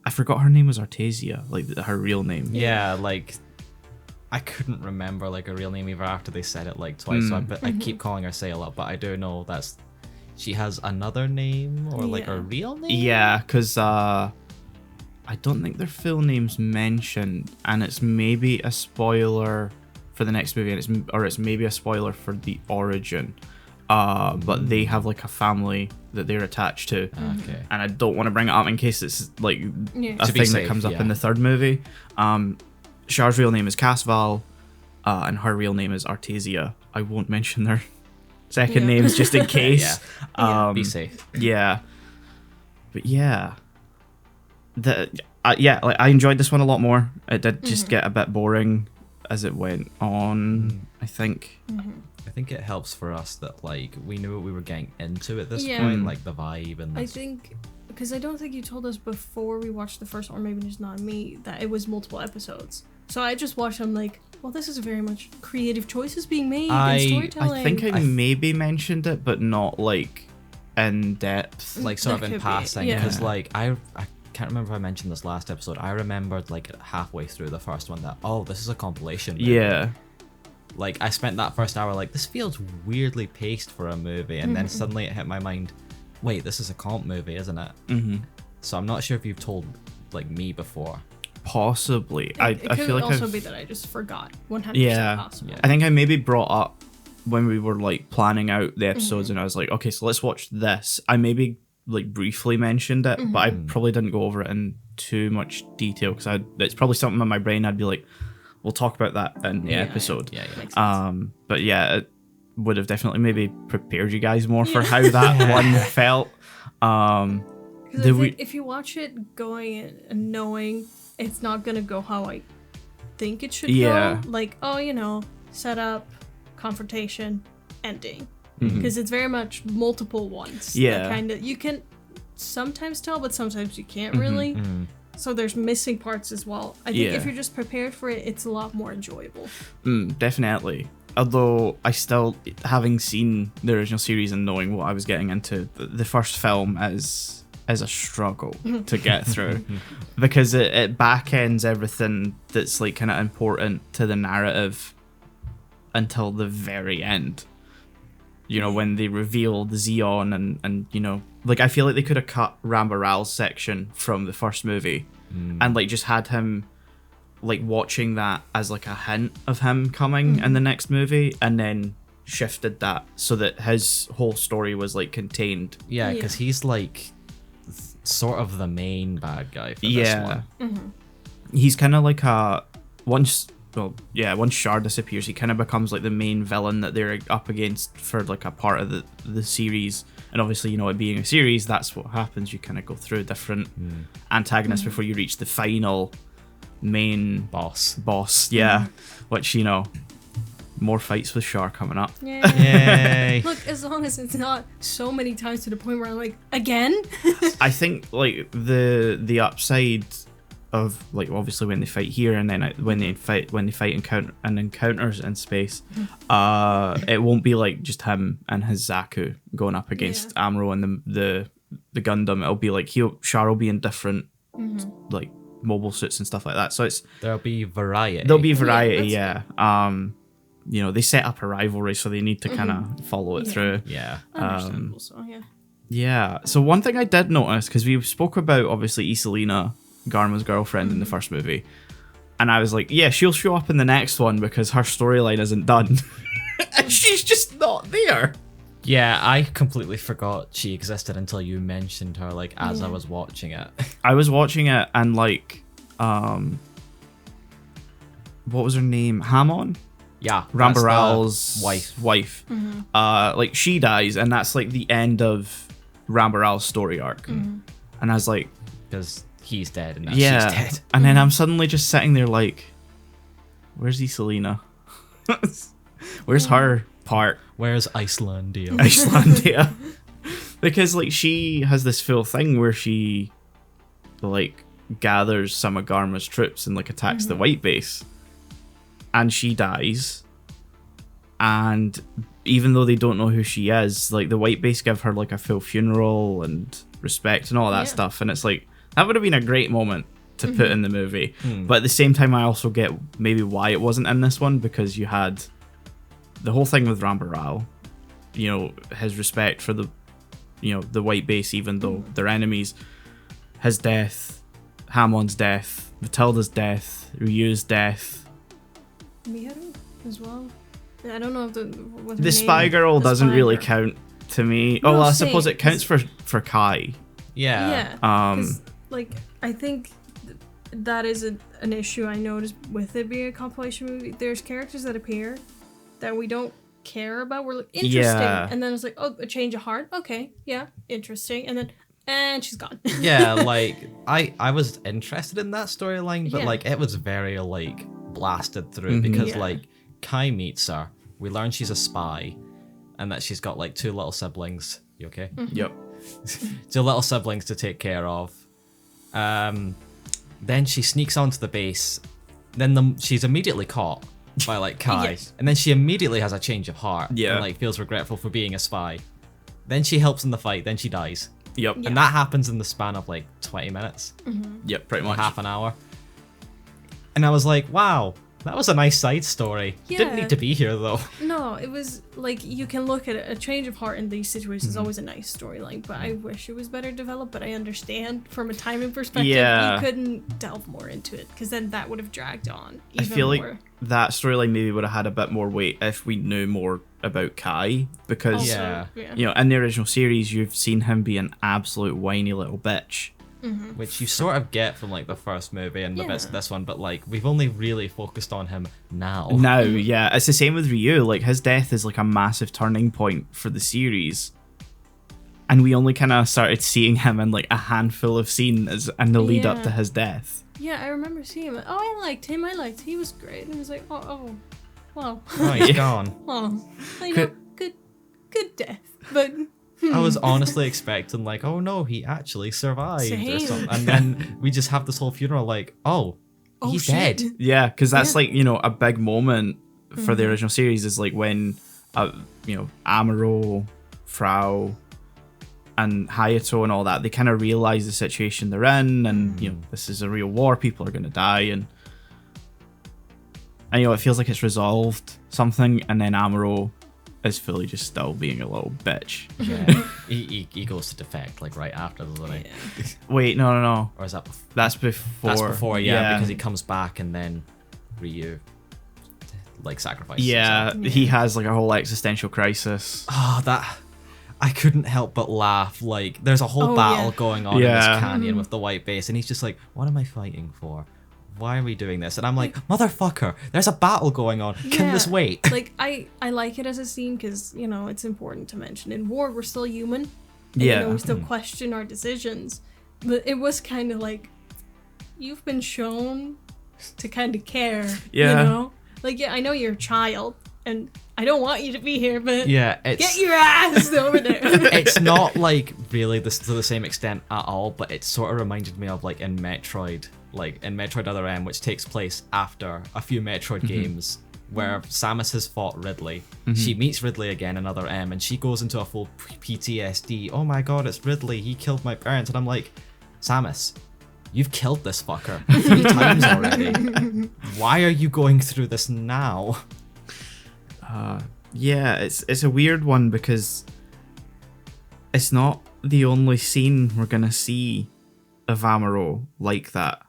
I forgot her name was Artesia, like her real name. Yeah, like I couldn't remember like a real name either after they said it like twice. So I keep calling her Sayla, but I do know that's she has another name or like Yeah. a real name. Yeah, because I don't think their full name's mentioned, and it's maybe a spoiler for the next movie, and it's maybe a spoiler for the origin. But they have like a family that they're attached to. Okay. And I don't want to bring it up in case it's like a To be thing that safe, comes up yeah. in the 3rd movie. Char's real name is Casval, and her real name is Artesia. I won't mention their second names just in case. Be safe. Yeah. But yeah. Like I enjoyed this one a lot more. It did just get a bit boring as it went on, I think. I think it helps for us that like we knew what we were getting into at this Yeah. point, like the vibe and I think, because I don't think you told us before we watched the first one, or maybe just not me, that it was multiple episodes. So I just watched them like, well, this is very much creative choices being made and storytelling. I think I maybe mentioned it, but not like in depth. like sort of That in could be, passing yeah. because like I can't remember if I mentioned this last episode. I remembered like halfway through the first one that this is a compilation movie. Yeah. Like I spent that first hour like this feels weirdly paced for a movie, and then suddenly it hit my mind, wait, this is a comp movie, isn't it? So I'm not sure if you've told like me before. Possibly. I It could feel like also I've, be that I just forgot. 100% yeah. possible. I think I maybe brought up when we were like planning out the episodes, and I was like, okay, so let's watch this. I maybe like briefly mentioned it, but I probably didn't go over it in too much detail because it's probably something in my brain I'd be like, we'll talk about that in the episode. Yeah. But yeah, it would have definitely maybe prepared you guys more for how that one felt. Because I think if you watch it going in and knowing it's not gonna go how I think it should go, like, set up, confrontation, ending, because it's very much multiple ones. Kind of, you can sometimes tell, but sometimes you can't really. So there's missing parts as well. I think if you're just prepared for it, it's a lot more enjoyable. Definitely. Although I still, having seen the original series and knowing what I was getting into, the first film is a struggle to get through because it back ends everything that's like kind of important to the narrative until the very end. When they reveal the Zeon and like I feel like they could have cut Rambaral's section from the first movie and like just had him like watching that as like a hint of him coming in the next movie, and then shifted that so that his whole story was like contained. Yeah, because he's like sort of the main bad guy for this one. He's kind of like once Char disappears, he kind of becomes like the main villain that they're up against for like a part of the series. And obviously, it being a series, that's what happens. You kind of go through different antagonists before you reach the final main boss. Which more fights with Char coming up. Yay. Look, as long as it's not so many times to the point where I'm like, again. I think like the upside of like obviously when they fight here and then when they fight encounters in space, it won't be like just him and his Zaku going up against Amuro and the Gundam. It'll be like Char will be in different like mobile suits and stuff like that. So there'll be variety. They set up a rivalry, so they need to kind of follow it through. Understandable. So one thing I did notice, because we spoke about obviously Iselina, Garma's girlfriend in the first movie, and I was like, she'll show up in the next one because her storyline isn't done. And she's just not there. Yeah, I completely forgot she existed until you mentioned her, like, as I was watching it. I was watching it and like what was her name? Hamon? Yeah, Rambaral's wife. Like she dies, and that's like the end of Rambaral's story arc. And I was like, because he's dead and now she's dead. And then I'm suddenly just sitting there like, where's Iselina? Where's her part? Where's Icelandia? Because like she has this full thing where she like gathers some of Garma's troops and like attacks the white base. And she dies, and even though they don't know who she is, like the white base give her like a full funeral and respect and all that stuff, and it's like that would have been a great moment to put in the movie. But at the same time, I also get maybe why it wasn't in this one, because you had the whole thing with Rambaral, his respect for the white base, even though they're enemies, his death, Hamon's death, Matilda's death, Ryu's death. Miharu as well. I don't know if the spy girl doesn't really count to me. No, I suppose it counts for Kai. Yeah. Like I think that is an issue I noticed with it being a compilation movie. There's characters that appear that we don't care about. We're like, interesting, and then it's like, oh, a change of heart. Okay, yeah, interesting, and she's gone. Yeah, like I was interested in that storyline, but like it was very like blasted through because like Kai meets her, we learn she's a spy, and that she's got like two little siblings. You okay? Yep. Two little siblings to take care of. Then she sneaks onto the base. Then she's immediately caught by like Kai, and then she immediately has a change of heart. Yeah. And like feels regretful for being a spy. Then she helps in the fight. Then she dies. Yep. And that happens in the span of like 20 minutes. Yep, pretty much. Half an hour. And I was like, wow, that was a nice side story. Didn't need to be here though. No, it was like, you can look at it, a change of heart in these situations is always a nice storyline, but I wish it was better developed. But I understand from a timing perspective, you couldn't delve more into it, because then that would have dragged on even I feel more. like that storyline maybe would have had a bit more weight if we knew more about Kai, because Yeah. in the original series you've seen him be an absolute whiny little bitch, which you sort of get from like the first movie and the bits of this one, but like we've only really focused on him now. Now, yeah, it's the same with Ryu. Like his death is like a massive turning point for the series, and we only kind of started seeing him in like a handful of scenes in the lead up to his death. Yeah, I remember seeing him. Oh, I liked him. He was great. And I was like, well. Oh, he's gone. Well, you know, good death, but. I was honestly expecting like, oh no, he actually survived or something, and then we just have this whole funeral like, he's dead. Yeah, because that's like, you know, a big moment for the original series is like when, you know, Amuro, Frau, and Hayato and all that, they kind of realize the situation they're in, and you know, this is a real war, people are going to die, and you know, it feels like it's resolved something, and then Amuro is fully just still being a little bitch. Yeah, he goes to defect like right after, doesn't he? Yeah. Wait, no. Or is that before? That's before. That's before, yeah, because he comes back and then Ryu like sacrifices himself. He has like a whole existential crisis. Oh, that I couldn't help but laugh. Like there's a whole battle going on in this canyon with the white base, and he's just like, "What am I fighting for? Why are we doing this?" And I'm like, motherfucker, there's a battle going on. Can this wait? Like, I like it as a scene because, you know, it's important to mention. In war, we're still human. And, Yeah. you know, we still question our decisions. But it was kind of like, you've been shown to kind of care. Yeah. You know? Like, yeah, I know you're a child, and I don't want you to be here, but get your ass over there. It's not like really this to the same extent at all, but it sort of reminded me of like in Metroid. Like in Metroid Other M, which takes place after a few Metroid games, where Samus has fought Ridley. She meets Ridley again in Other M, and she goes into a full PTSD. Oh my god, it's Ridley, he killed my parents. And I'm like, Samus, you've killed this fucker 3 times already. Why are you going through this now? Yeah, it's a weird one because it's not the only scene we're gonna see of Amuro like that.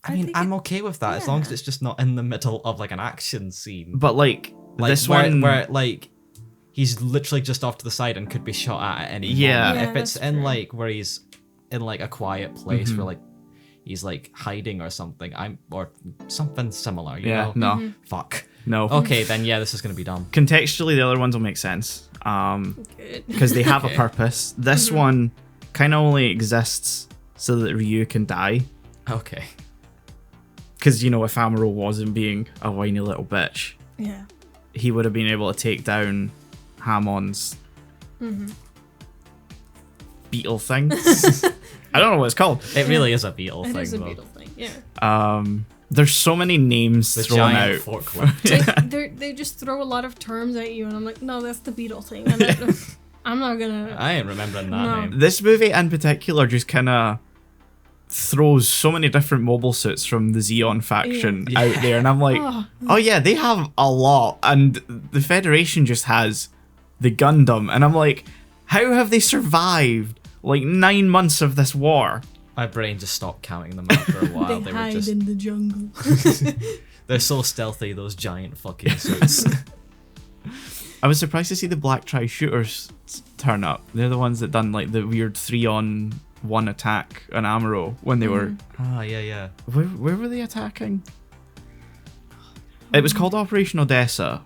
I mean, I'm okay with that as long as it's just not in the middle of like an action scene. But like this one, where like he's literally just off to the side and could be shot at any moment. Yeah, If it's in like where he's in like a quiet place where like he's like hiding or something, or something similar. You know? No, Fuck. no. Okay, then yeah, this is gonna be dumb. Contextually, the other ones will make sense. Good. Because they have a purpose. This one kind of only exists so that Ryu can die. Okay. Because, you know, if Amuro wasn't being a whiny little bitch, Yeah. he would have been able to take down Hamon's beetle thing. I don't know what it's called. It really is a beetle It thing. is a though. beetle thing, yeah. There's so many names The thrown giant out. forklift. Like, they just throw a lot of terms at you, and I'm like, no, that's the beetle thing. I'm not gonna. I ain't remembering that No. name. This movie in particular just kind of throws so many different mobile suits from the Xeon faction out there, and I'm like, oh yeah, they have a lot, and the Federation just has the Gundam, and I'm like, how have they survived like 9 months of this war? My brain just stopped counting them after a while. They were hide just in the jungle. they're so stealthy, those giant fucking suits. I was surprised to see the Black Tri-Shooters turn up. They're the ones that done like the weird 3-on-1 attack on Amuro when they were... Ah, yeah. Where were they attacking? It was called Operation Odessa,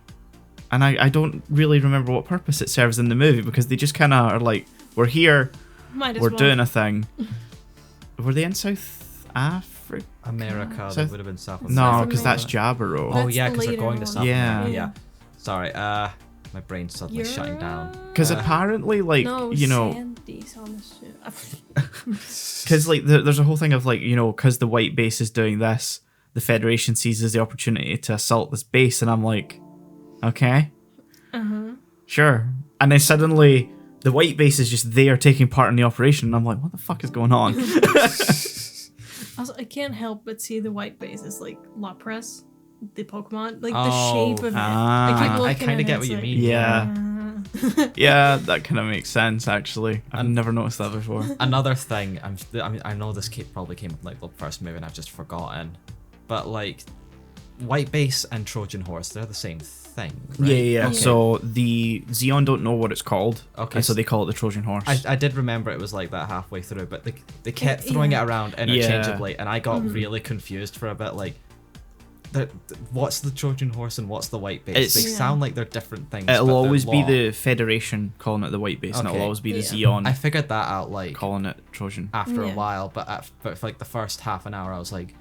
and I don't really remember what purpose it serves in the movie, because they just kind of are like, we're here, Might as we're well. doing a thing. Were they in South Africa? America, that would have been South No, America. because that's Jaburo. Oh That's yeah, the because they're later going to one. South Yeah. America. Yeah. Sorry, my brain's suddenly shutting down. Because apparently, like, No, you know... Sandy's on the ship. Because like there's a whole thing of like, you know, because the white base is doing this, the Federation seizes the opportunity to assault this base, and I'm like, okay, sure. And then suddenly the white base is just there taking part in the operation, and I'm like, what the fuck is going on? Also, I can't help but see the white base as like La Presse, the Pokemon, like Oh, the shape of it. ah. I, keep I looking kind at of get it, what you it's mean. Yeah. Yeah, that kind of makes sense actually. I've never noticed that before. Another thing, I mean, I know this probably came with like the first movie, and I've just forgotten, but like White Base and Trojan Horse, they're the same thing, right? Yeah. Okay. So the Xeon don't know what it's called, Okay, and so they call it the Trojan Horse. I did remember it was like that halfway through, but they kept throwing it around interchangeably, and I got really confused for a bit. Like, what's the Trojan Horse and what's the White Base? They sound like they're different things. It'll but always they're be the Federation calling it the White Base, and it'll always be the Yeah. Xeon I figured that out like calling it Trojan. after a Yeah. while, but for like the first half an hour, I was like,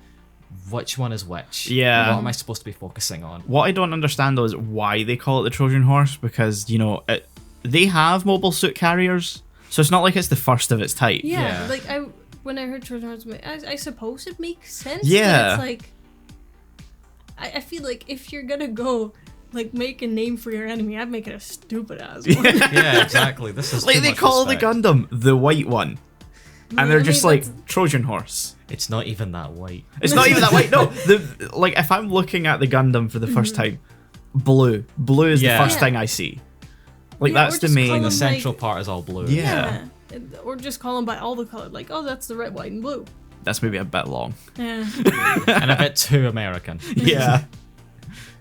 which one is which? Yeah. What am I supposed to be focusing on? What I don't understand though is why they call it the Trojan Horse, because they have mobile suit carriers, so it's not like it's the first of its type. Yeah, Yeah. like when I heard Trojan Horse, I suppose it makes sense. Yeah. But it's like, I feel like if you're gonna go like make a name for your enemy, I'd make it a stupid ass one. Yeah, exactly. This is Like too they much call respect. the Gundam the white one, and they're I just mean, like that's- Trojan Horse. It's not even that white. It's not even that white. No, like if I'm looking at the Gundam for the first time, blue is the Yeah. first Yeah. thing I see. Like Yeah, that's or the just call main. them The like- central part is all blue. Yeah. Or just call them by all the color, like, oh, that's the red, white, and blue. That's maybe a bit long. Yeah. And a bit too American. Yeah.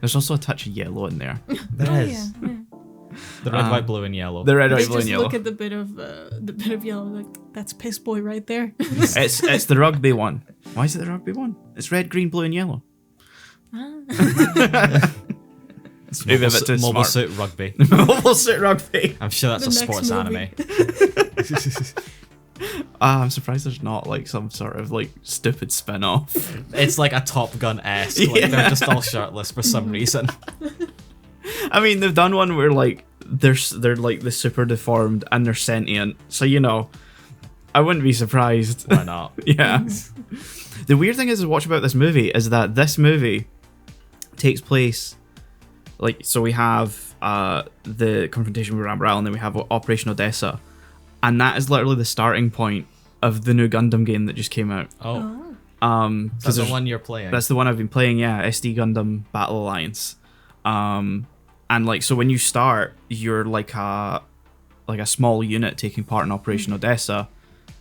There's also a touch of yellow in there. There Oh, is. yeah. The red, white, blue, and yellow. The red, They white, blue, just and yellow. look at the bit of yellow, like, that's piss boy right there. It's the rugby one. Why is it the rugby one? It's red, green, blue, and yellow. It's maybe a bit too Mobile smart. Suit Rugby. Mobile Suit Rugby. I'm sure that's The a next sports movie. anime. I'm surprised there's not like some sort of like stupid spin-off. It's like a Top Gun-esque. Like, Yeah. they're just all shirtless for some reason. I mean, they've done one where like they're like the super deformed and they're sentient. So I wouldn't be surprised. Why not? Yeah. The weird thing is watch about this movie is that this movie takes place like, so we have the confrontation with Rambarel, and then we have Operation Odessa, and that is literally the starting point of the new Gundam game that just came out. Oh. Oh. That's the one you're playing. That's the one I've been playing, yeah, SD Gundam Battle Alliance. And like, so when you start, you're like a small unit taking part in Operation Odessa,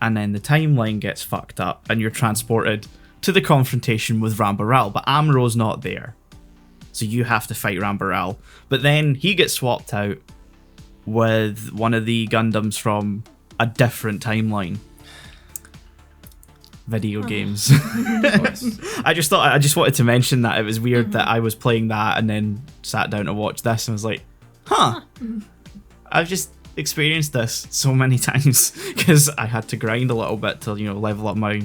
and then the timeline gets fucked up, and you're transported to the confrontation with Rambarel, but Amuro's not there. So you have to fight Rambarel. But then he gets swapped out with one of the Gundams from a different timeline. Video games. I just wanted to mention that it was weird that I was playing that and then sat down to watch this and was like, huh, I've just experienced this so many times because I had to grind a little bit to level up my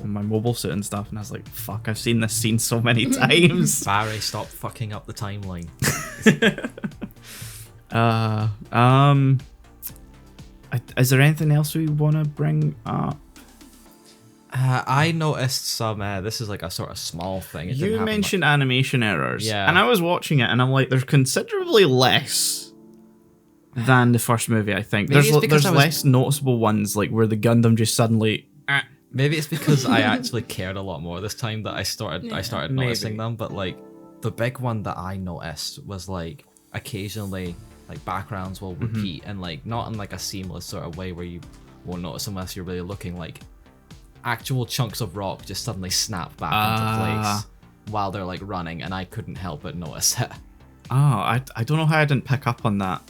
mobile suit and stuff, and I was like, fuck, I've seen this scene so many times. Barry, stop fucking up the timeline. Is there anything else we want to bring up? I noticed some. This is like a sort of small thing. It didn't You happen mentioned animation errors, Yeah. and I was watching it, and I'm like, there's considerably less than the first movie. I think Maybe it's because there's I was- less noticeable ones, like where the Gundam just suddenly. Maybe it's because I actually cared a lot more this time that I started Maybe. noticing them. But like the big one that I noticed was like occasionally like backgrounds will repeat and like not in like a seamless sort of way where you won't notice unless you're really looking. Like actual chunks of rock just suddenly snap back into place while they're like running, and I couldn't help but notice it. I don't know how I didn't pick up on that.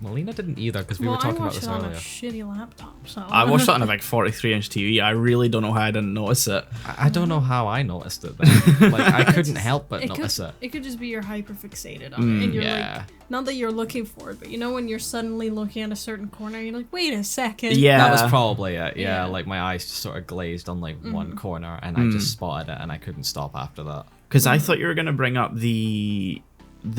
Melina didn't either because we Well, were talking I about watched this it on earlier. a shitty laptop, so I watched it on a big 43-inch TV. I really don't know how I didn't notice it. I don't know how I noticed it then. Like I couldn't help but it notice could, it. it could just be you're hyper fixated on it, and you're yeah. like, not that you're looking for it, but when you're suddenly looking at a certain corner, you're like, wait a second. Yeah. That was probably it. Yeah, Yeah. like my eyes just sort of glazed on like one corner, and I just spotted it, and I couldn't stop after that. Because I thought you were going to bring up the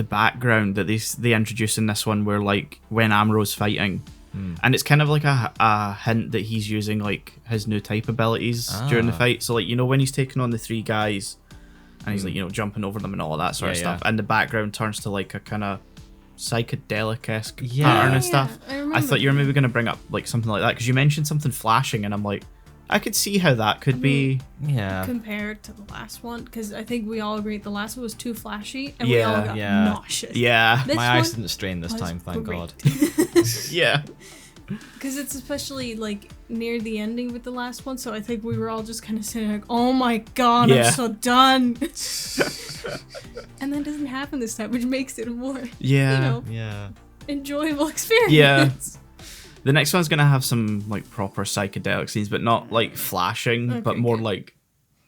background that they introduce in this one, where like when Amuro's fighting, and it's kind of like a hint that he's using like his new type abilities during the fight. So like when he's taking on the three guys, and he's like jumping over them and all of that sort of stuff, and the background turns to like a kind of psychedelic-esque pattern and stuff. Yeah, I thought you were maybe going to bring up like something like that because you mentioned something flashing, and I'm like, I could see how that could be. Yeah. Compared to the last one, because I think we all agreed the last one was too flashy, and we all got Yeah. nauseous. Yeah. This My eyes one didn't strain this was time, thank great. God. Yeah. Because it's especially like near the ending with the last one, so I think we were all just kind of sitting like, oh my god, Yeah. I'm so done. And that doesn't happen this time, which makes it a more, Yeah. enjoyable experience. Yeah. The next one's gonna have some like proper psychedelic scenes, but not like flashing, but more good. like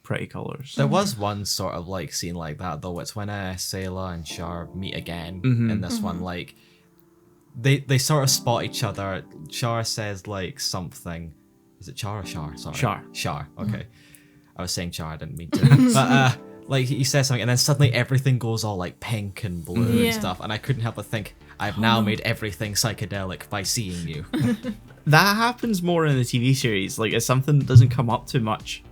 pretty colors. There was one sort of like scene like that though. It's when Sayla and Char meet again in this one. Like they sort of spot each other. Char says like something. Is it Char or Char? Sorry. Char. Okay. I was saying Char. I didn't mean to. But like he says something, and then suddenly everything goes all like pink and blue and stuff, and I couldn't help but think, I've now made everything psychedelic by seeing you. That happens more in the TV series. Like it's something that doesn't come up too much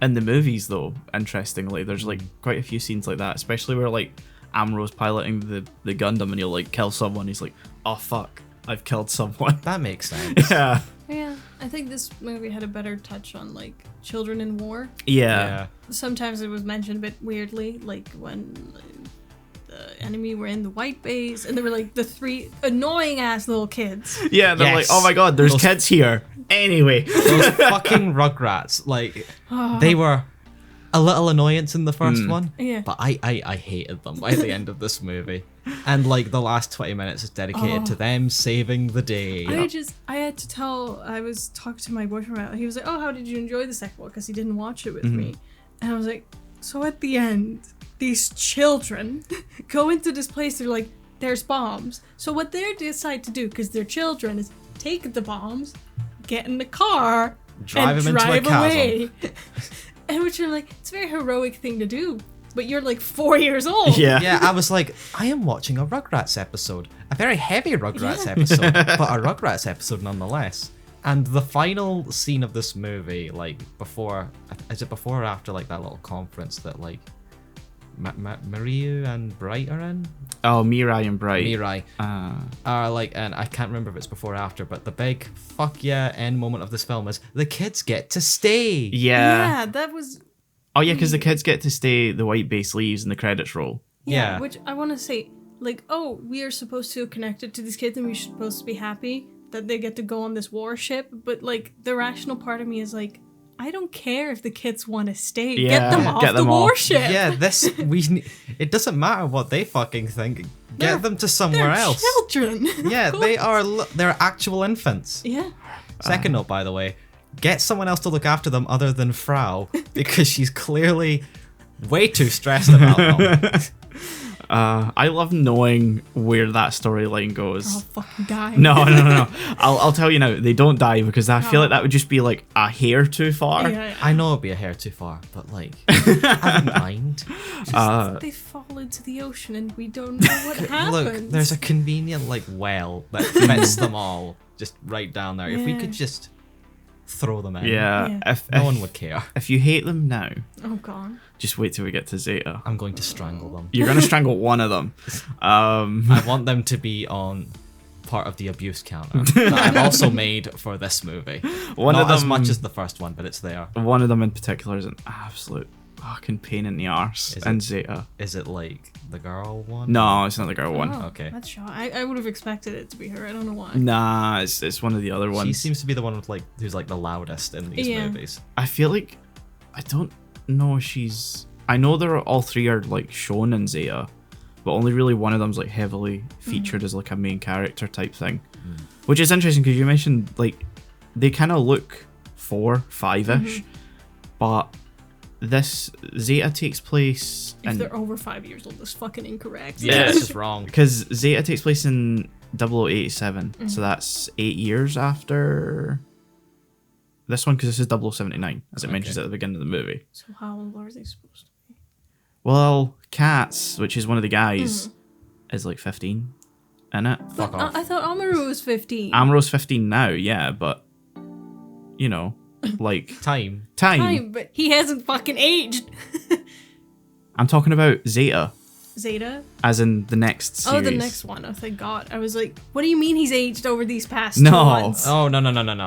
in the movies, though. Interestingly, there's like quite a few scenes like that, especially where like Amuro's piloting the Gundam and he'll like kill someone. He's like, oh fuck, I've killed someone. That makes sense. Yeah. Yeah, I think this movie had a better touch on like children in war. Yeah. Sometimes it was mentioned a bit weirdly, like when the enemy were in the white base and they were like the 3 annoying ass little kids. Yeah, they're like, Yes. oh my god, there's kids here. Anyway. Those fucking Rugrats, like they were a little annoyance in the first one, Yeah. but I hated them by the end of this movie. And like the last 20 minutes is dedicated to them saving the day. I had to tell, I was talking to my boyfriend about it. He was like, oh, how did you enjoy the second one? Because he didn't watch it with me. And I was like, so at the end, these children go into this place, they're like, there's bombs. So what they decide to do, because they're children, is take the bombs, get in the car, Drive and them into a drive chasm. away. And which are like, it's a very heroic thing to do. But you're like 4 years old. Yeah. Yeah, I was like, I am watching a Rugrats episode. A very heavy Rugrats episode, but a Rugrats episode nonetheless. And the final scene of this movie, like before, is it before or after like that little conference that like Mariu and Bright are in? Oh, Mirai and Bright. Mirai are like, and I can't remember if it's before or after, but the big fuck yeah end moment of this film is the kids get to stay. Yeah. That was... Oh yeah, because the kids get to stay, the white base leaves and the credits roll. Yeah. Which I want to say, like, oh, we are supposed to connect it to these kids and we're supposed to be happy that they get to go on this warship. But, like, the rational part of me is like, I don't care if the kids want to stay. Yeah, Get them off get them the off. warship. Yeah, it doesn't matter what they fucking think. Get them to somewhere They're else. children. Yeah, they're actual infants. Yeah. Second note, by the way, get someone else to look after them other than Frau, because she's clearly way too stressed about them. I love knowing where that storyline I'll goes. fucking die. No. I'll tell you now, they don't die because I feel like that would just be like a hair too far. Yeah. I know it'd be a hair too far, but like, I don't mind. They fall into the ocean and we don't know what happens. Look, there's a convenient like well that fits them all just right down there. If we could just throw them in, Yeah. no one would care. If you hate them now, Oh, God. just wait till we get to Zeta. I'm going to strangle them. You're gonna strangle one of them. I want them to be on part of the abuse counter that I've also made for this movie. One Not of them, as much as the first one, but it's there. One of them in particular is an absolute fucking pain in the arse. Is And it? Zeta. Is it like the girl one? No, it's not the girl one. Oh, Okay. That's Shaun. I would have expected it to be her. I don't know why. Nah, it's one of the other She ones. seems to be the one with like who's like the loudest in these Yeah. movies. I feel like I don't know if she's. I know they're all three are like Shaun and Zeta, but only really one of them's like heavily featured as like a main character type thing, which is interesting because you mentioned like they kind of look 4, 5-ish, but this Zeta takes place If in they're over 5 years old, that's fucking incorrect. Yeah, Yeah. it's just wrong. because Zeta takes place in 0087, so that's 8 years after this one because this is 0079 as it mentions at the beginning of the movie. So how old are they supposed to be? Well, Katz, which is one of the guys, is like 15 in it. Fuck off. I thought Amaru was 15. Amuro's 15 now, yeah, but you know, like Time. time. But he hasn't fucking aged. I'm talking about Zeta, Zeta? as in the next series. Oh, the next one. Oh, thank God. I was like, what do you mean he's aged over these past No. 2 months? Oh no. No. Thank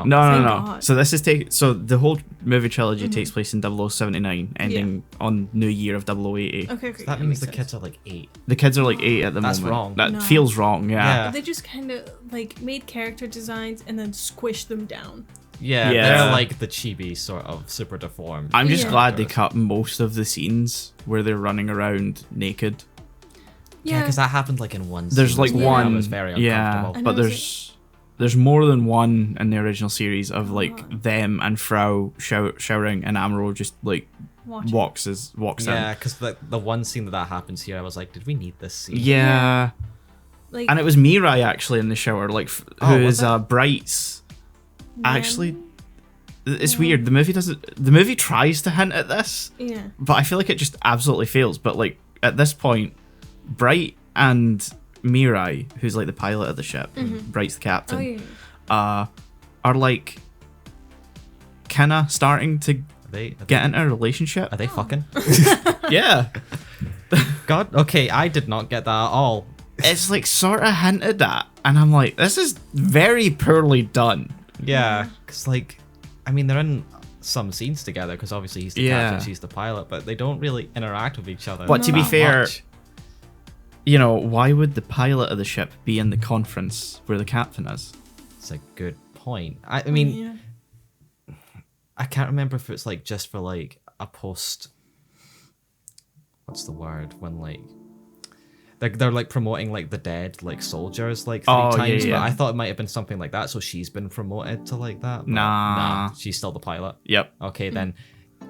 God. So this is so the whole movie trilogy takes place in 0079, ending on New Year of 0080. Okay. That means makes the sense. kids are like 8. The kids are like 8 at the That's moment. wrong. That No. feels wrong, yeah. Yeah. They just kind of like made character designs and then squished them down. Yeah, Yeah. they're like the chibi sort of super deformed. I'm just Yeah. glad they cut most of the scenes where they're running around naked. Yeah, because that happened like in one. There's scene like where one, I was very yeah, uncomfortable. And but it was there's more than one in the original series of like them and Frau showering, and Amuro just like Watch it. walks in. Yeah, because the one scene that happens here, I was like, did we need this scene? Yeah. Like, And it was Mirai actually in the shower, like Oh, who was is Bright's. man. Actually, it's weird. The movie tries to hint at this, Yeah. but I feel like it just absolutely fails. But like at this point, Bright and Mirai, who's like the pilot of the ship, Bright's the captain, Oh yeah. are like kinda starting to get into a relationship. Are they fucking? Yeah. God, okay, I did not get that at all. It's like sort of hinted at, and I'm like, this is very poorly done. Yeah, because like, I mean, they're in some scenes together because obviously he's the Yeah. captain, she's the pilot, but they don't really interact with each other. But to be that fair, much. you know, why would the pilot of the ship be in the conference where the captain is? It's a good point. I mean, Yeah. I can't remember if it's like just for like a post. What's the word when like they're like promoting like the dead like soldiers like three Oh, yeah, times, yeah. but I thought it might have been something like that. So she's been promoted to like that. But Nah. she's still the pilot. Yep. Okay, then.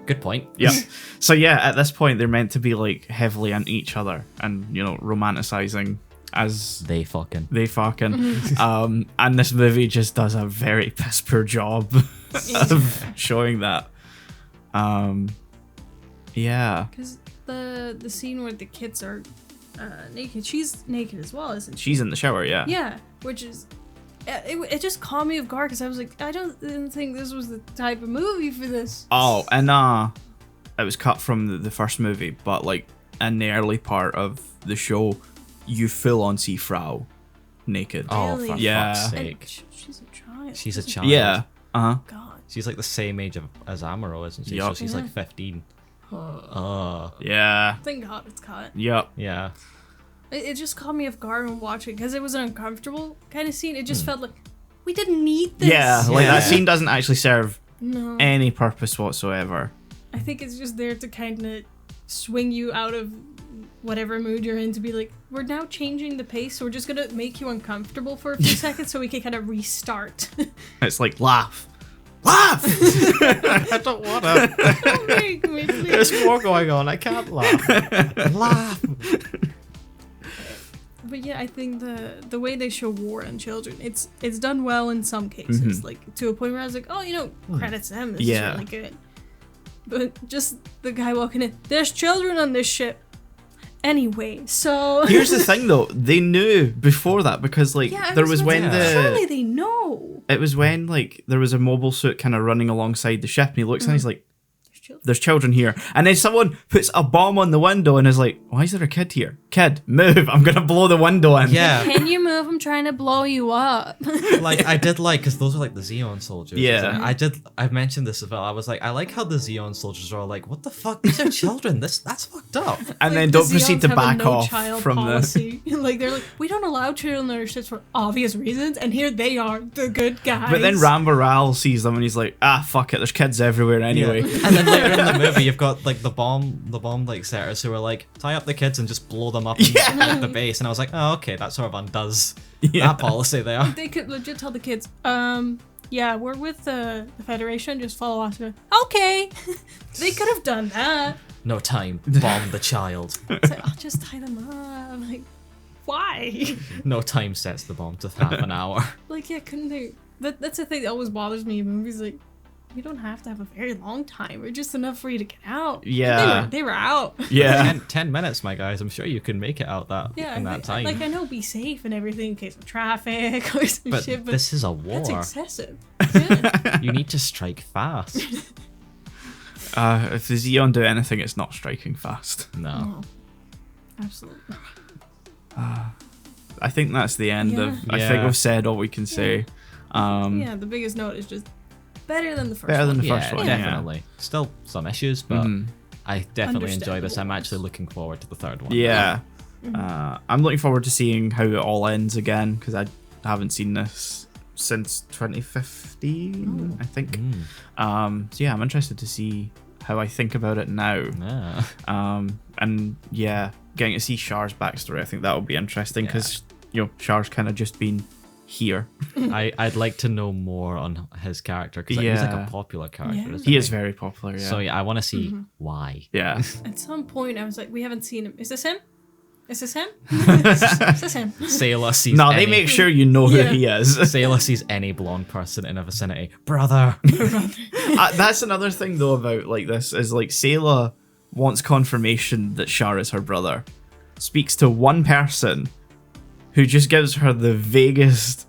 Good point. Yep. So yeah, at this point they're meant to be like heavily into each other and, you know, romanticizing as They fucking. they fucking and this movie just does a very piss poor job of showing that. Yeah. Because the scene where the kids are naked, she's naked as well, isn't she? She's in the shower, yeah. Yeah, which is it just caught me off guard because I was like, didn't think this was the type of movie for this. Oh, and it was cut from the first movie, but like in the early part of the show, you full on see Frau naked. Oh, Really? for Yeah. fuck's And sake. she's a child. She's a isn't she? child. Yeah. Uh-huh. God. She's like the same age as Amuro, isn't she? Yup. So she's like 15. Yeah. Thank God it's cut. Yep. Yeah. It just caught me off guard when watching because it was an uncomfortable kind of scene. It just felt like we didn't need this. Yeah, like Yeah. that scene doesn't actually serve No. any purpose whatsoever. I think it's just there to kind of swing you out of whatever mood you're in to be like, we're now changing the pace, so we're just gonna make you uncomfortable for a few seconds so we can kind of restart. It's like laugh. Laugh! I don't want to. Don't make me, please. There's more going on. I can't laugh. Laugh. But yeah, I think the way they show war on children, it's done well in some cases, like to a point where I was like, oh, you know, credits them. This Yeah. is really good. But just the guy walking in, there's children on this ship. Anyway, so Here's the thing though, they knew before that because like yeah, I there was about when to say, surely the they know. it was when like there was a mobile suit kind of running alongside the ship and he looks and he's like, There's children. there's children here. And then someone puts a bomb on the window and is like, why is there a kid here? Kid, move, I'm gonna blow the window in. Yeah. Can you move? I'm trying to blow you up. Like I did like because those are like the Xeon soldiers. Yeah. isn't it? I mentioned this as well. I was like, I like how the Xeon soldiers are all like, what the fuck? These are children. That's fucked up. And then Like, don't the proceed Xeons to have a back no off child from policy. Like they're like, we don't allow children on our ships for obvious reasons, and here they are, the good guys. But then Rambaral sees them and he's like, fuck it, there's kids everywhere anyway. Yeah. And then later in the movie, you've got like the bomb like setters who are like, tie up the kids and just blow them up in like, the base. And I was like, oh, okay, that sort of undoes that policy there. They could legit tell the kids, yeah, we're with the Federation, just follow us. Okay. They could have done that. No time. Bomb the child. It's like, I'll just tie them up. I'm like, why? No time sets the bomb to half an hour. Like, yeah, couldn't they? That's the thing that always bothers me in movies. Like, you don't have to have a very long time, or just enough for you to get out. Yeah. They were out. Yeah. 10 minutes, my guys. I'm sure you can make it out that Yeah, in that time. Like, I know, be safe and everything in case of traffic or some but shit, but this is a war. that's excessive. Yeah. You need to strike fast. If the Xeon do anything, it's not striking fast. No. No. Absolutely. I think that's the end of. I Yeah. think we've said all we can say. Yeah, the biggest note is just better than the first Better one. than the first one, yeah. definitely. Still some issues, but I definitely enjoy this. I'm Understandable. actually looking forward to the third one. Yeah. I'm looking forward to seeing how it all ends again because I haven't seen this since 2015, I think. So yeah, I'm interested to see how I think about it now. And yeah, getting to see Char's backstory, I think that would be interesting because Char's kind of just been here. I'd like to know more on his character because he's like a popular character. Yeah. Isn't He is very popular. Yeah. So yeah, I want to see why. Yeah. At some point, I was like, we haven't seen him. Is this him? Is this him? Is this him? Sailor sees No, any, they make sure you know who he is. Sailor sees any blonde person in a vicinity. Brother. That's another thing though about like this is like Sailor wants confirmation that Char is her brother. Speaks to one person who just gives her the vaguest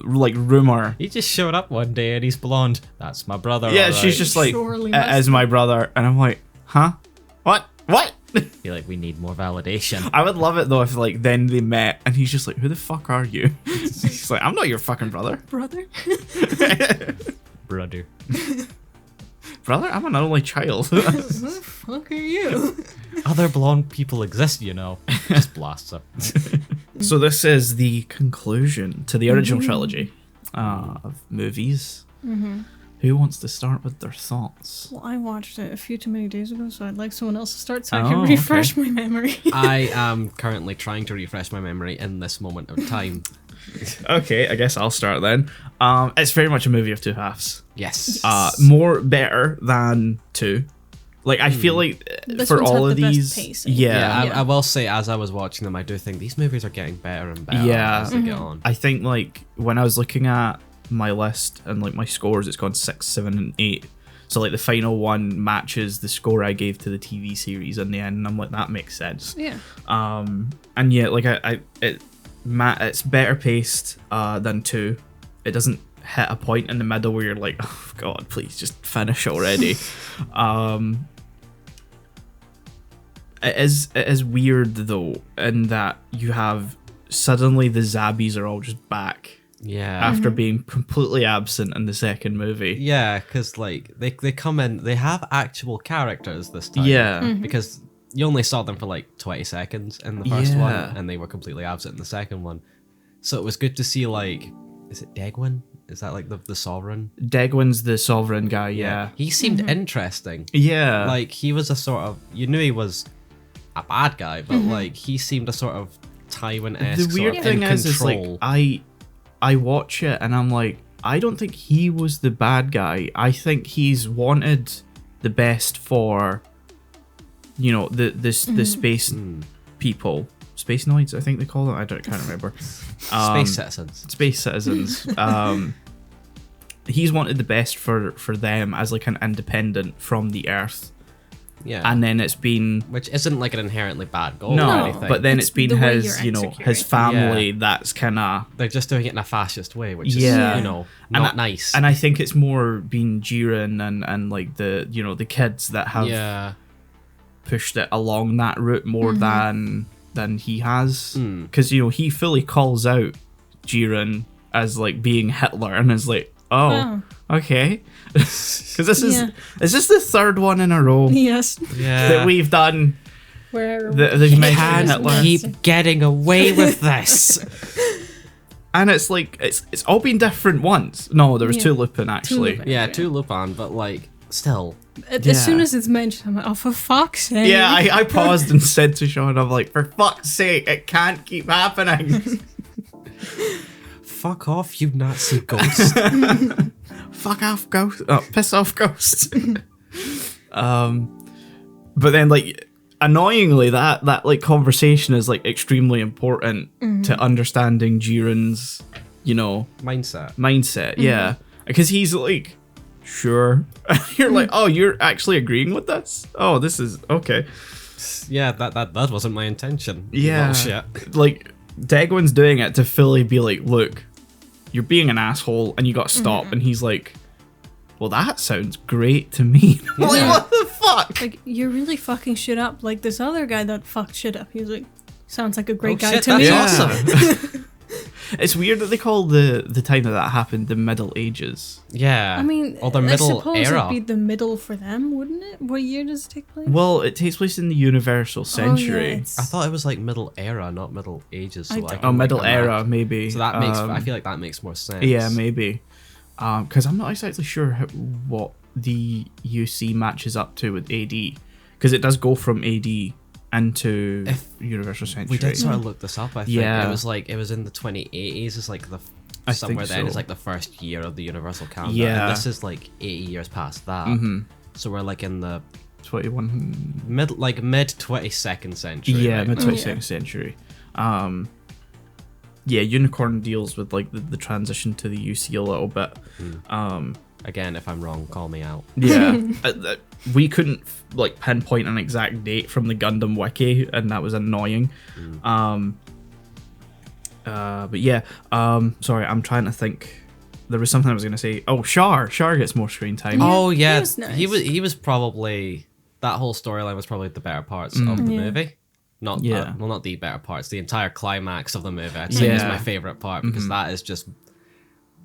like rumor. He just showed up one day and he's blonde. That's my brother. Yeah, all she's right. just like, Surely it must is my brother. And I'm like, huh? What? Feel like we need more validation. I would love it though if like then they met and he's just like, who the fuck are you? He's like, I'm not your fucking brother. Brother? Brother. Brother? I'm an only child. Who the fuck are you? Other blonde people exist, you know. Just blasts her. So this is the conclusion to the original trilogy of movies. Who wants to start with their thoughts? Well, I watched it a few too many days ago, so I'd like someone else to start so I can refresh my memory. I am currently trying to refresh my memory in this moment of time. Okay, I guess I'll start then. It's very much a movie of two halves. Yes. More better than 2. Like I feel like This for one's all had of the best these, pacing. Yeah, I will say, as I was watching them, I do think these movies are getting better and better as they get on. I think like when I was looking at my list and like my scores, it's gone 6, 7, and 8. So like the final one matches the score I gave to the TV series in the end, and I'm like, that makes sense. Yeah. And yeah, like it's better paced than 2. It doesn't hit a point in the middle where you're like, oh god, please just finish already. It is weird though, in that you have suddenly the Zabbies are all just back. Yeah. After being completely absent in the second movie. Yeah, because like they come in, they have actual characters this time. Yeah. Because you only saw them for like 20 seconds in the first one, Yeah. and they were completely absent in the second one. So it was good to see, like, is it Degwin? Is that like the Sovereign? Degwin's the Sovereign guy, yeah. He seemed interesting. Yeah. Like, he was a sort of, you knew he was a bad guy, but like he seemed a sort of Tywin-esque the weird sort of thing in is like control. I watch it and I'm like, I don't think he was the bad guy. I think he's wanted the best for, you know, the space people. Space noids, I think they call it. Can't remember. Space citizens. Space citizens. He's wanted the best for them as like an independent from the Earth. Yeah. And then it's been Which isn't like an inherently bad goal or no, anything. but then it's been the way his, you're you know, executing. his family. Yeah. That's kind of they're just doing it in a fascist way, which is, Yeah. you know, And not I- nice. And I think it's more been Jiren and like the, you know, the kids that have yeah. pushed it along that route more than he has, Hmm. because you know he fully calls out Jiren as like being Hitler and is like, oh, okay, because this is this the third one in a row Yes. Yeah. that we've done. Where They've mentioned Can't Hitler, keep getting away with this. and it's like it's all been different ones. No, there was Yeah. 2 Lupin actually. Lupin. Yeah, to Lupin, but like, still. as soon as it's mentioned, I'm like, oh, for fuck's sake. Yeah, I paused and said to Shaun, I'm like, for fuck's sake, it can't keep happening. Fuck off, you Nazi ghost. Fuck off, ghost. Oh, piss off, ghost. But then, like, annoyingly, that like conversation is like extremely important to understanding Jiren's, you know, mindset. Yeah, because he's like, sure. You're like, oh, you're actually agreeing with this? Oh, this is okay. Yeah, that wasn't my intention. Yeah. Bullshit. Like, Degwin's doing it to fully be like, look, you're being an asshole and you got to stop. And he's like, well, that sounds great to me. Like, Yeah. what the fuck? Like, you're really fucking shit up. Like, this other guy that fucked shit up. He was like, sounds like a great Oh, guy shit, to me. that's Yeah. awesome. It's weird that they call the time that happened the Middle Ages. Yeah. I mean, or the I middle suppose era. it'd be the middle for them, wouldn't it? What year does it take place? Well, it takes place in the Universal Century. it's- I thought it was like Middle Era, not Middle Ages. So I I don't- can Oh, make Middle the math. Era, maybe. So that makes. I feel like that makes more sense. Yeah, maybe. Because I'm not exactly sure what the UC matches up to with AD. Because it does go from AD into Universal Century. We did sort of look this up. I think Yeah. it was in the 2080s. It's like I somewhere think then so. it's like the first year of the Universal calendar. Yeah. And this is like 80 years past that. So we're like in the 21. mid 22nd century. Yeah, right mid now. 22nd century. Yeah, Unicorn deals with like the transition to the UC a little bit. Again, if I'm wrong, call me out. Yeah, we couldn't like pinpoint an exact date from the Gundam wiki, and that was annoying. But yeah, sorry, I'm trying to think. There was something I was gonna say. Oh, Char gets more screen time. Oh yeah, he was nice. he was probably that whole storyline was probably the better parts of the Yeah. movie. Not Yeah. well, not the better parts. The entire climax of the movie, I'd say, is Yeah. my favorite part because that is just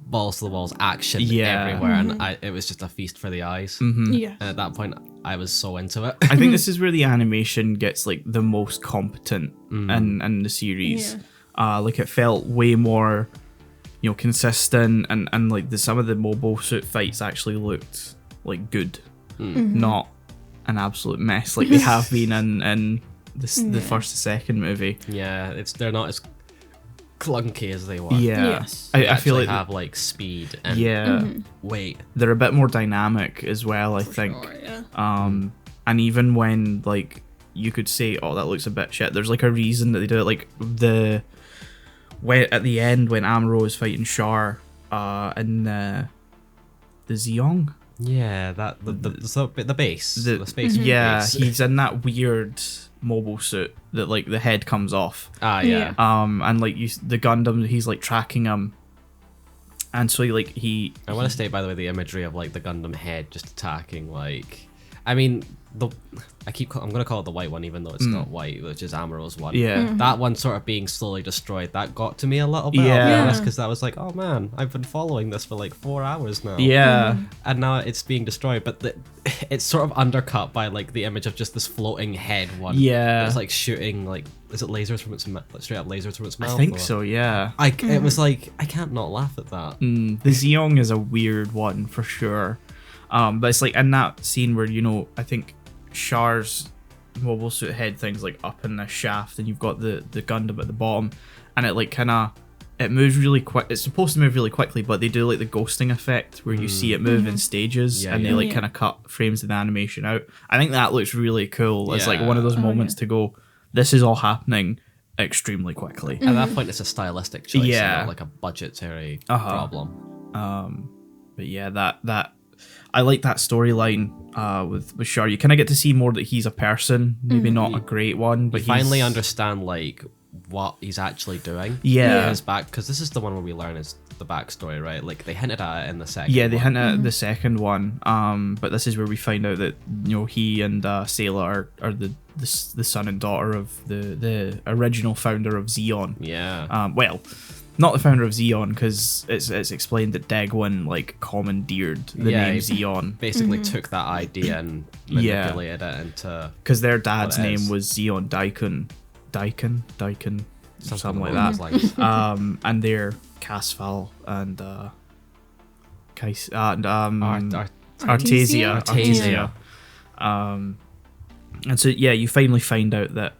balls to the walls action Yeah. everywhere, and it was just a feast for the eyes. Yeah. And at that point, I was so into it. I think this is where the animation gets like the most competent in the series. Like it felt way more, consistent, and like some of the mobile suit fights actually looked like good, not an absolute mess like they have been in the first and second movie. Yeah, they're not as clunky as they were. Yeah, Yes. They I feel actually like have like speed and weight. they're a bit more dynamic as well. I think. Sure, yeah. And even when like you could say, oh, that looks a bit shit, there's like a reason that they do it. Like at the end when Amuro is fighting Char in the Zeong. Yeah, that the base, the space. Yeah, base. he's in that weird mobile suit that like the head comes off. Yeah. And like the Gundam, he's like tracking him, and so like I want to state, by the way, the imagery of like the Gundam head just attacking. Like, I mean, I'm gonna call it the white one, even though it's not white, which is Amuro's one. Yeah. That one sort of being slowly destroyed. That got to me a little bit. Yeah. Because that was like, oh man, I've been following this for like 4 hours now. yeah. And now it's being destroyed, but it's sort of undercut by like the image of just this floating head one. Yeah. It's like shooting like, is it lasers from its straight up lasers from its mouth? I think or- so. Yeah. It was like I can't not laugh at that. The Zeong is a weird one for sure. But it's like in that scene where I think Char's mobile suit head thing's like up in the shaft, and you've got the Gundam at the bottom, and it like it moves really quick. It's supposed to move really quickly, but they do like the ghosting effect where you see it move in stages, Yeah, and they yeah. like kind of cut frames of the animation out. I think that looks really cool. It's like Yeah. one of those moments to go, this is all happening extremely quickly. At that point, it's a stylistic choice, Yeah. not like a budgetary problem. But yeah, that I like that storyline with Char. You kind of get to see more that he's a person, maybe not a great one, but We finally he's- understand like what he's actually doing. Yeah. His back, because this is the one where we learn is the backstory, right? Like they hinted at it in the second. Yeah, they one. hint at the second one, but this is where we find out that he and Sayla are the son and daughter of the original founder of Zeon. Yeah. Well, not the founder of Zeon, because it's explained that Degwin like commandeered the name he Zeon, basically took that idea and Yeah. manipulated it into because their dad's What it name is. was Zeon Daikon, something like along that. those lines. And they're Casval and Kais and Artesia. Artesia. And so you finally find out that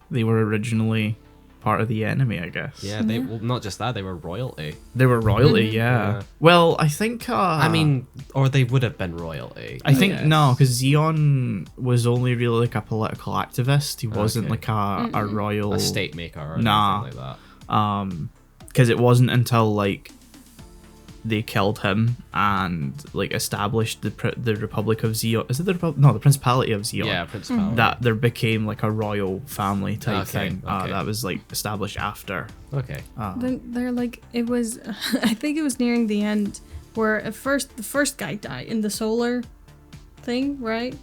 they were originally part of the enemy, I guess. Yeah, they well, not just that, they were royalty. They were royalty, yeah. Yeah. Well, I think I mean, or they would have been royalty. I think guess. no, because Zeon was only really like a political activist. He wasn't Okay. like a royal a state maker or Nah. anything like that. because it wasn't until like they killed him and like established the Republic of Zeon. Is it the the Principality of Zeon? Yeah, principality. That there became like a royal family type Okay, thing. okay. That was like established after. Okay. Then they're like, it was, I think it was nearing the end where at first the first guy died in the solar thing, right?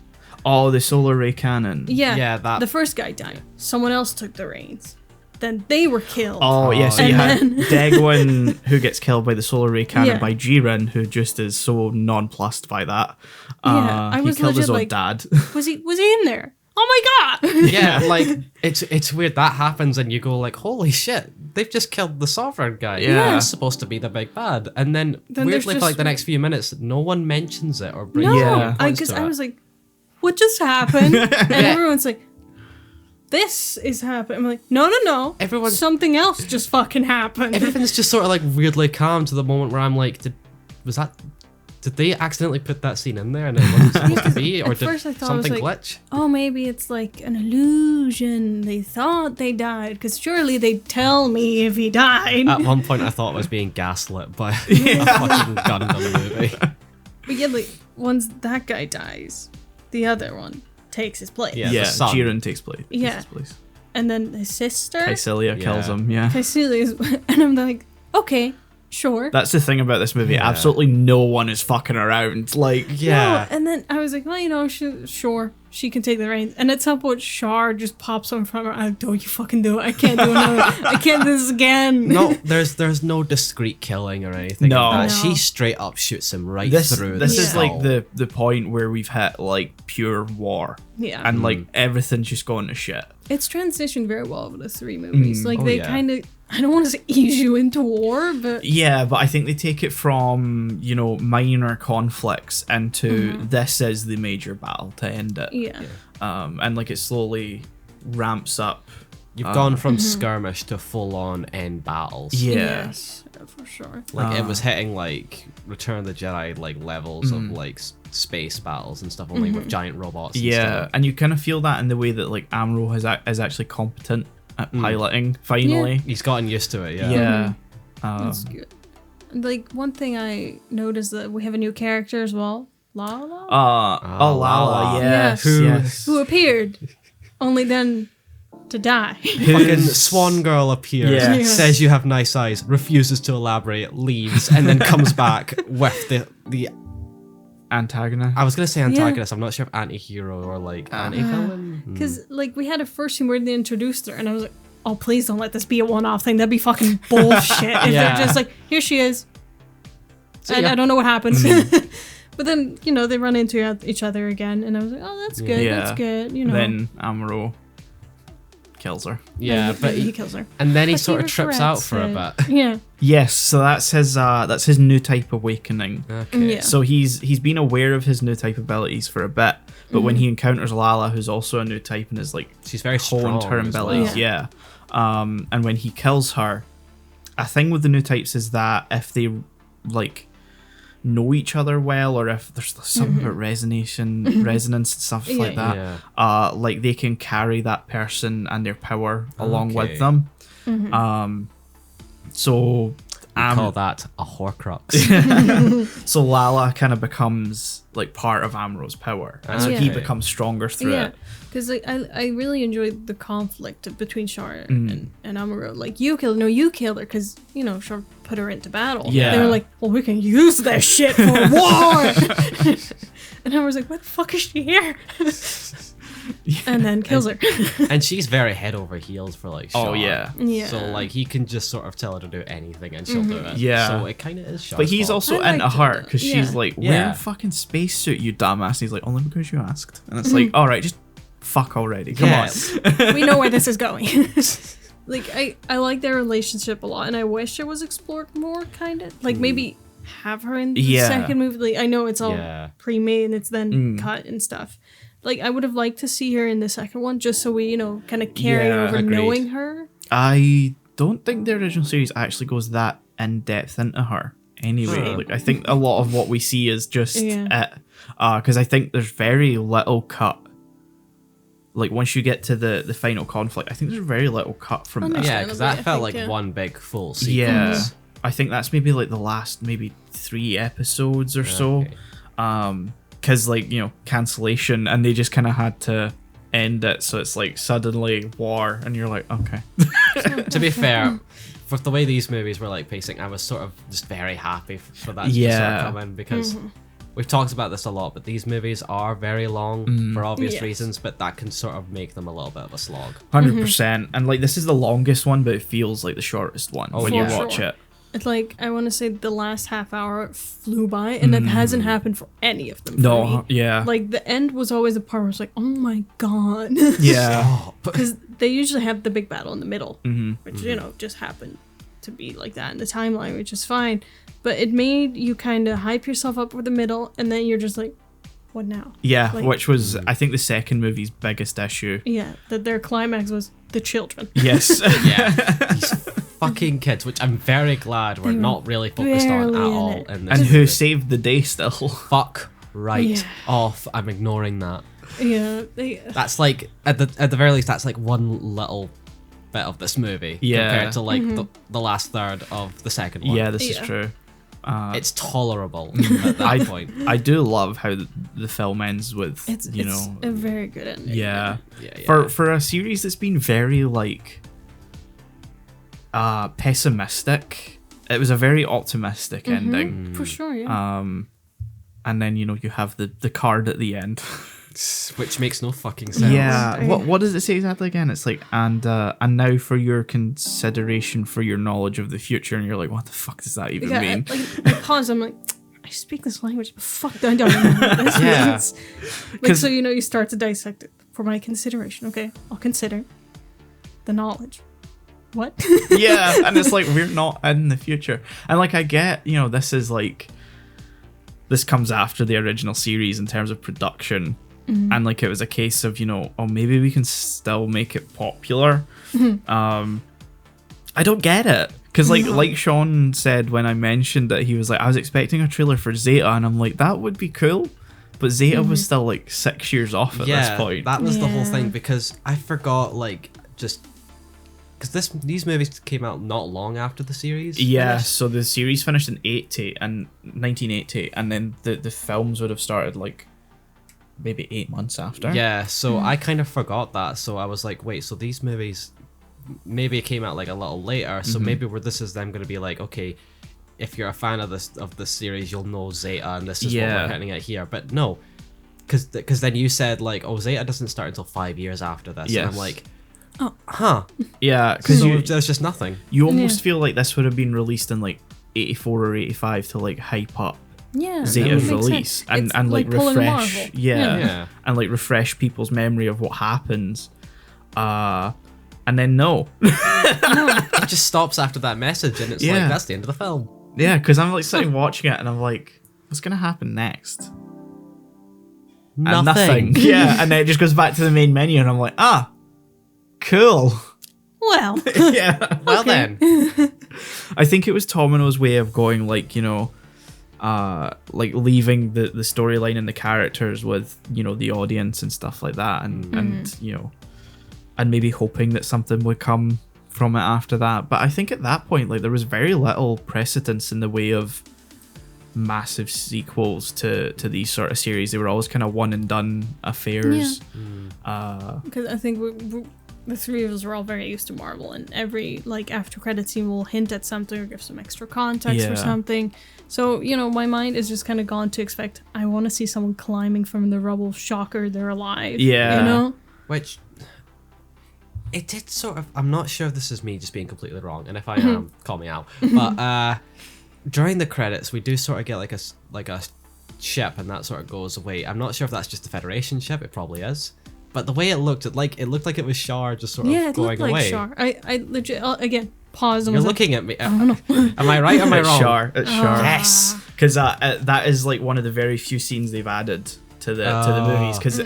Oh, the solar ray cannon. Yeah. Yeah, that- The first guy died. Someone else took the reins. then they were killed. Oh, yeah, so And you had then- Degwin, who gets killed by the solar ray cannon Yeah. by Jiren, who just is so nonplussed by that. Yeah, I he was killed his legit own like- dad. Was he in there? Oh my god! Yeah, like it's weird that happens and you go like, holy shit, they've just killed the sovereign guy. Yeah. He's supposed to be the big bad. And then Then weirdly there's for just- like the next few minutes, no one mentions it or brings No, Yeah. any because points to I it. was like, what just happened? And everyone's like, this is happening. I'm like, no. Everyone's- Something else just fucking happened. Everything's just sort of like weirdly calm to the moment where I'm like, did they accidentally put that scene in there and it wasn't supposed to be, or At did first I thought it was something like- glitch? Oh, maybe it's like an illusion. They thought they died, because surely they'd tell me if he died. At one point, I thought I was being gaslit by a fucking Gundam movie. But yeah, like, once that guy dies, the other one takes his place. Yeah. Yeah, the son. Jiren takes place. Yeah. And then his sister, Kycilia kills Yeah. him, yeah. Caecilia's, and I'm like, okay, sure. That's the thing about this movie. Yeah. Absolutely no one is fucking around. Like, Yeah. No, and then I was like, well, you know, sure, she can take the reins. And at some point, Char just pops on front of her. I'm like, don't you fucking do it. I can't do another. I can't do this again. No, there's no discreet killing or anything. No. Like that. No. She straight up shoots him right this through. this the is like skull. the point where we've hit like pure war. Yeah. And like everything's just going to shit. It's transitioned very well over the three movies. Like, Oh, they yeah. kind of, I don't want to say ease you into war, but Yeah, but I think they take it from, you know, minor conflicts into this is the major battle to end it. yeah. And like it slowly ramps up. You've gone from skirmish to full on end battles. Yeah. Yes, for sure. Like it was hitting like Return of the Jedi like levels of like space battles and stuff, only with giant robots. And Yeah, stuff. and you kind of feel that in the way that like Amuro is actually competent at piloting finally. He's gotten used to it. Yeah. Yeah. That's good. Like, one thing I noticed that we have a new character as well. Lala? Lala, Lala. yes, Yes. yes. Who appeared, only then to die. Fucking Swan Girl appears, Yes. says you have nice eyes, refuses to elaborate, leaves, and then comes back with the. Antagonist. I was gonna say antagonist. I'm not sure if anti-hero or like anti-villain. Because, like, we had a first scene where they introduced her, and I was like, oh, please don't let this be a one-off thing. That'd be fucking bullshit. If Yeah. they're just like, here she is. And ya. I don't know what happens. But then, you know, they run into each other again, and I was like, oh, that's good. Yeah. That's good. You know. Then Amuro kills her. Yeah, but he kills her. and then he But sort of trips out for a regrets bit. it. Yeah. Yes, so that's his new type awakening. Okay. Yeah. So he's been aware of his new type abilities for a bit, but when he encounters Lala, who's also a new type and is like She's very honed strong her as well. abilities, yeah. And when he kills her, a thing with the new types is that if they like know each other well, or if there's something about resonance and stuff like Yeah. that, like they can carry that person and their power along Okay. with them. So Call that a Horcrux. so Lala kind of becomes like part of Amuro's power, and so he Okay. becomes stronger through Yeah, it. because like, I really enjoyed the conflict between Char and Amuro. Like, you killed her because, you know, Char put her into battle. Yeah. They were like, well, we can use this shit for war. And I was like, what the fuck is she here? And then kills her. And she's very head over heels for like Oh, Shaun. yeah. Yeah. So like he can just sort of tell her to do anything and she'll do it. Yeah. So it kind of is Shaun's But he's fault. also I into liked her it, because yeah. she's like, wear Yeah. a fucking spacesuit, you dumbass. And he's like, only because you asked. And it's like, all right, just fuck already. Come Yeah. on. We know where this is going. Like, I like their relationship a lot, and I wish it was explored more, kind of. Like, maybe have her in the Yeah. second movie. Like, I know it's all Yeah. pre-made and it's then cut and stuff. Like, I would have liked to see her in the second one, just so we, you know, kind of carry Yeah, over agreed. knowing her. I don't think the original series actually goes that in depth into her. Anyway, Sure. like I think a lot of what we see is just Yeah. it, because I think there's very little cut. Like once you get to the final conflict, I think there's very little cut from Oh, that. Yeah, because that I felt think, like yeah. one big full sequence. Yeah, I think that's maybe like the last maybe 3 episodes or so. Okay. Because like, you know, cancellation, and they just kind of had to end it, so it's like suddenly war, and you're like, okay. To be fair, for the way these movies were like pacing, I was sort of just very happy for that to Yeah. sort of come in because we've talked about this a lot, but these movies are very long for obvious Yes. reasons, but that can sort of make them a little bit of a slog. 100%. And like, this is the longest one, but it feels like the shortest one when you for watch sure. it. It's like, I want to say the last half hour flew by, and that hasn't happened for any of them. For No, me. yeah. Like, the end was always the part where it's like, oh my god. Yeah. Because they usually have the big battle in the middle, which, you know, just happened to be like that in the timeline, which is fine. But it made you kind of hype yourself up for the middle, and then you're just like, what now? Yeah, Like- which was, I think, the second movie's biggest issue. Yeah, that their climax was the children. Yes. Yeah, these fucking kids, which I'm very glad we're They were not really focused on at barely in all it. in this And who movie. saved the day still. Fuck right Yeah. off. I'm ignoring that. Yeah, That's like at the very least, that's like one little bit of this movie Yeah. compared to like the last third of the second one. Yeah, this is Yeah. true. It's tolerable at that point. I do love how the film ends with, it's you know, a very good ending. yeah. Yeah. For a series that's been very like pessimistic, it was a very optimistic ending. For sure, yeah. And then, you know, you have the card at the end. Which makes no fucking sense. Yeah. What does it say exactly again? It's like, and now for your consideration for your knowledge of the future, and you're like, what the fuck does that even Yeah, mean? I pause. I'm like, I speak this language, but fuck, I don't know what this Yeah. means. Like, so you know, you start to dissect it for my consideration. Okay, I'll consider the knowledge. What? Yeah, and it's like, we're not in the future. And like, I get, you know, this is like, this comes after the original series in terms of production. And like, it was a case of, you know, oh, maybe we can still make it popular. I don't get it. Because like Shaun said when I mentioned that, he was like, I was expecting a trailer for Zeta, and I'm like, that would be cool. But Zeta was still like 6 years off at this point. That was the whole Yeah. thing, because I forgot, like, just because these movies came out not long after the series. Yeah, finished. so the series finished in 1980, and then the films would have started like maybe 8 months after. Yeah, so I kind of forgot that. So I was like, wait, so these movies maybe it came out like a little later. So maybe where this is them going to be like, okay, if you're a fan of this series, you'll know Zeta, and this is what we're hitting at here. But no, because then you said like, oh, Zeta doesn't start until 5 years after this. Yes. And I'm like, Oh. huh? Yeah, because So there's just nothing. you almost feel like this would have been released in like 84 or 85 to like hype up Yeah, Zeta's that makes release sense. and, It's and like pulling refresh Marvel. Yeah. and like refresh people's memory of what happens, and then no. It just stops after that message, and it's Yeah. like, that's the end of the film. Yeah, because I'm like sitting watching it and I'm like, what's gonna happen next? And nothing. Yeah, and then it just goes back to the main menu and I'm like, cool. Well, Yeah. Well Okay. then, I think it was Tomino's way of going like, you know, like leaving the storyline and the characters with, you know, the audience and stuff like that, and you know, and maybe hoping that something would come from it after that. But I think at that point, like, there was very little precedence in the way of massive sequels to these sort of series. They were always kind of one and done affairs. because I think the three of us are all very used to Marvel, and every like after credit scene will hint at something or give some extra context Yeah. for something. So you know, my mind is just kind of gone to expect. I want to see someone climbing from the rubble. Shocker, they're alive. Yeah. you know. which it did sort of. I'm not sure if this is me just being completely wrong, and if I am, call me out. But during the credits, we do sort of get like a ship, and that sort of goes away. I'm not sure if that's just the Federation ship. It probably is. But the way it looked like it was Char just sort of Yeah, it going looked like away. Char. I legit again pause. And You're was like, looking at me. I don't know. Am I right or am I It's wrong? Char. It's Char. Yes. Because that is like one of the very few scenes they've added to the movies, because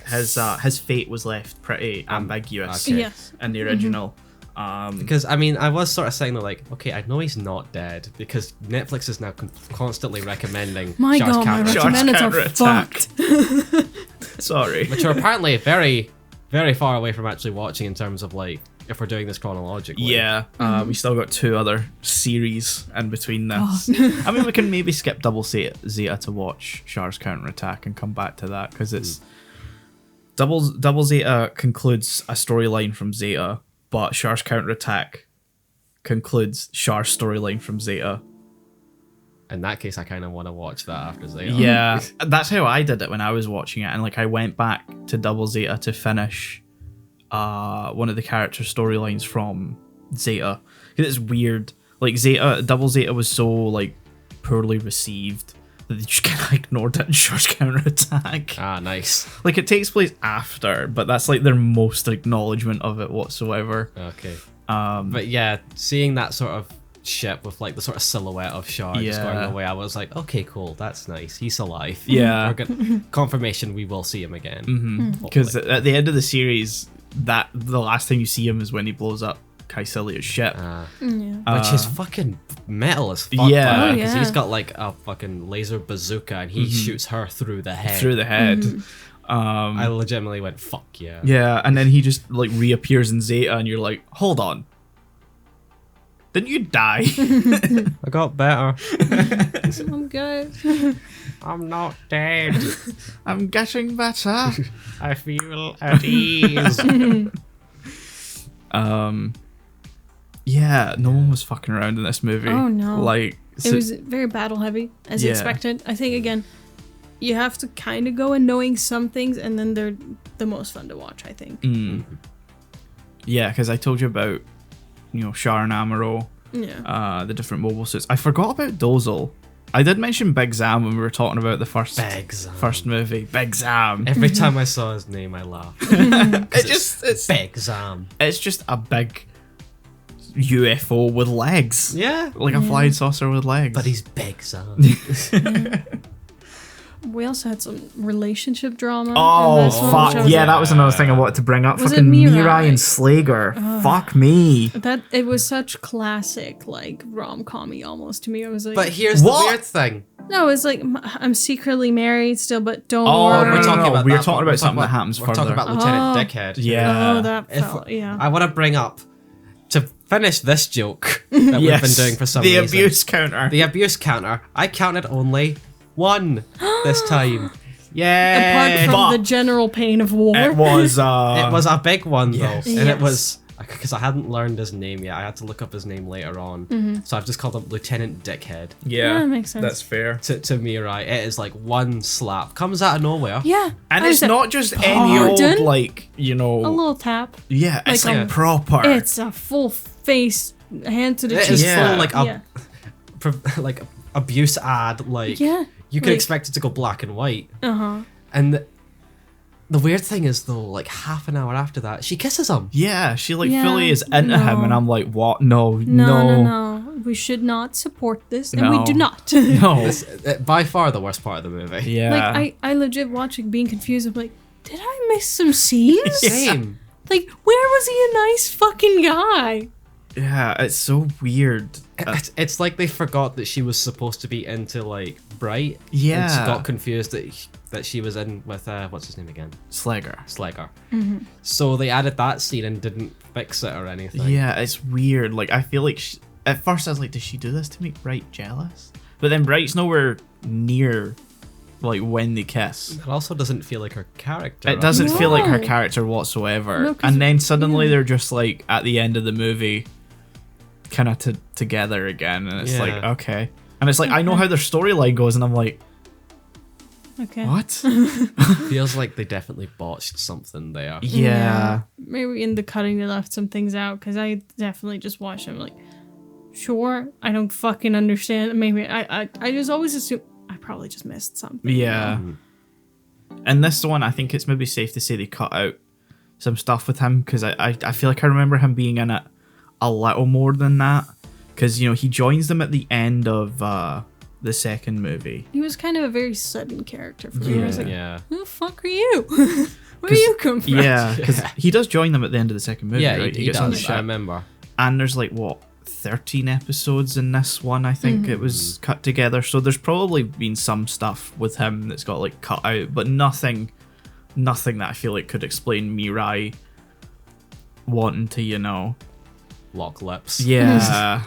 his fate was left pretty ambiguous okay. Yes. in the original. Because I mean, I was sort of saying that, like, okay, I know he's not dead because Netflix is now constantly recommending My Char's God, my counter, recommendeds are counterattack. fucked. Sorry. which are apparently very, very far away from actually watching in terms of like if we're doing this chronologically. Yeah, we still got 2 other series in between this. I mean, we can maybe skip Double Zeta to watch Char's counterattack and come back to that, because it's Double Zeta concludes a storyline from Zeta, but Char's counterattack concludes Char's storyline from Zeta. in that case, I kind of want to watch that after Zeta. Yeah, that's how I did it when I was watching it, and like I went back to Double Zeta to finish one of the character storylines from Zeta, because it's weird. Like Double Zeta was so like poorly received that they just kind of ignored it and Char's counterattack. Ah, nice. Like it takes place after, but that's like their most acknowledgement of it whatsoever. Okay. But yeah, seeing that sort of ship with like the sort of silhouette of Shaun just going away, I was like, okay, cool, that's nice. He's alive. Yeah. Confirmation we will see him again. Because at the end of the series, the last time you see him is when he blows up Kaecilia's ship. Which is fucking metal as fuck. Yeah. Because he's got like a fucking laser bazooka and he shoots her through the head. Through the head. I legitimately went, fuck yeah. Yeah, and then he just like reappears in Zeta and you're like, hold on. Didn't you die? I got better. I'm good. I'm not dead. I'm getting better. I feel at ease. Yeah, no one was fucking around in this movie. Oh, no. Like It was very battle heavy, as Yeah. expected. I think, again, you have to kind of go in knowing some things, and then they're the most fun to watch, I think. Yeah, because I told you about, Shaun and Amuro, Yeah. the different mobile suits. I forgot about Dozel. I did mention Big Zam when we were talking about the first movie. Big Zam. Every time I saw his name, I laughed. It's Big Zam. It's just a big UFO with legs. Yeah. Like a flying saucer with legs. But he's Big Zam. We also had some relationship drama. Oh, in this one, which I fuck. was Yeah, like- that was another thing I wanted to bring up. Was it Fucking Mirai? Mirai and Slager. Fuck me. That it was such classic, like rom-com-y almost to me. I was like, But here's What? the weird thing. no, it's like I'm secretly married still, but don't Oh, worry. no, We're talking about we're that talking one. about We're something that talking happens We're further. talking about Lieutenant Oh. Dickhead. Yeah. Oh, that If felt, yeah. I want to bring up, to finish this joke that we've been doing for some the reason. abuse counter. The abuse counter. I counted only one this time. Apart Yeah. from But- the general pain of war. It was It was a big one Yes. though, and it Yes. was because I hadn't learned his name yet. I had to look up his name later on, so I've just called him Lieutenant Dickhead. yeah, that makes sense. That's fair. To Mirai, it is like one slap comes out of nowhere. Yeah. And I it's was like, not just any old, pardon? like, a little tap. yeah, it's like like a- proper. It's a full face, hand to the It cheek. is Yeah. full like Yeah. like abuse ad. Like Yeah, you could like- expect it to go black and white. Uh-huh. And the weird thing is though, like half an hour after that, she kisses him. yeah, she like Yeah, fully is into him, no. and I'm like, what? No. No. We should not support this, and we No. do not. No. This by far the worst part of the movie. Yeah. Like, I legit watching, being confused. I'm like, did I miss some scenes? Same. Like, where was he a nice fucking guy? Yeah, it's so weird. It's like they forgot that she was supposed to be into like Bright. Yeah. And she got confused that she was in with what's his name again? Slager. Slager. So they added that scene and didn't fix it or anything. Yeah, it's weird. Like, I feel like at first I was like, does she do this to make Bright jealous? But then Bright's nowhere near, like, when they kiss. It also doesn't feel like her character. It doesn't feel like her No. character whatsoever. No, 'cause- and then suddenly they're just like at the end of the movie, kind of together again, and it's like, Yeah. okay. And it's like I know how their storyline goes, and I'm like, Okay. what? Feels like they definitely botched something there. Yeah. Maybe in the cutting they left some things out, because I definitely just watched them like, sure, I don't fucking understand. Maybe I just always assume I probably just missed something. Yeah. And this one, I think it's maybe safe to say they cut out some stuff with him, because I feel like I remember him being in it a little more than that, because he joins them at the end of the second movie. He was kind of a very sudden character for me. I was like, Yeah. who the fuck are you? Where you come from? Yeah, because he does join them at the end of the second movie, Yeah, right? he gets on the does. ship. I remember. And there's like, what, 13 episodes in this one, I think it was cut together. So there's probably been some stuff with him that's got like cut out, but nothing that I feel like could explain Mirai wanting to, Lock lips. yeah,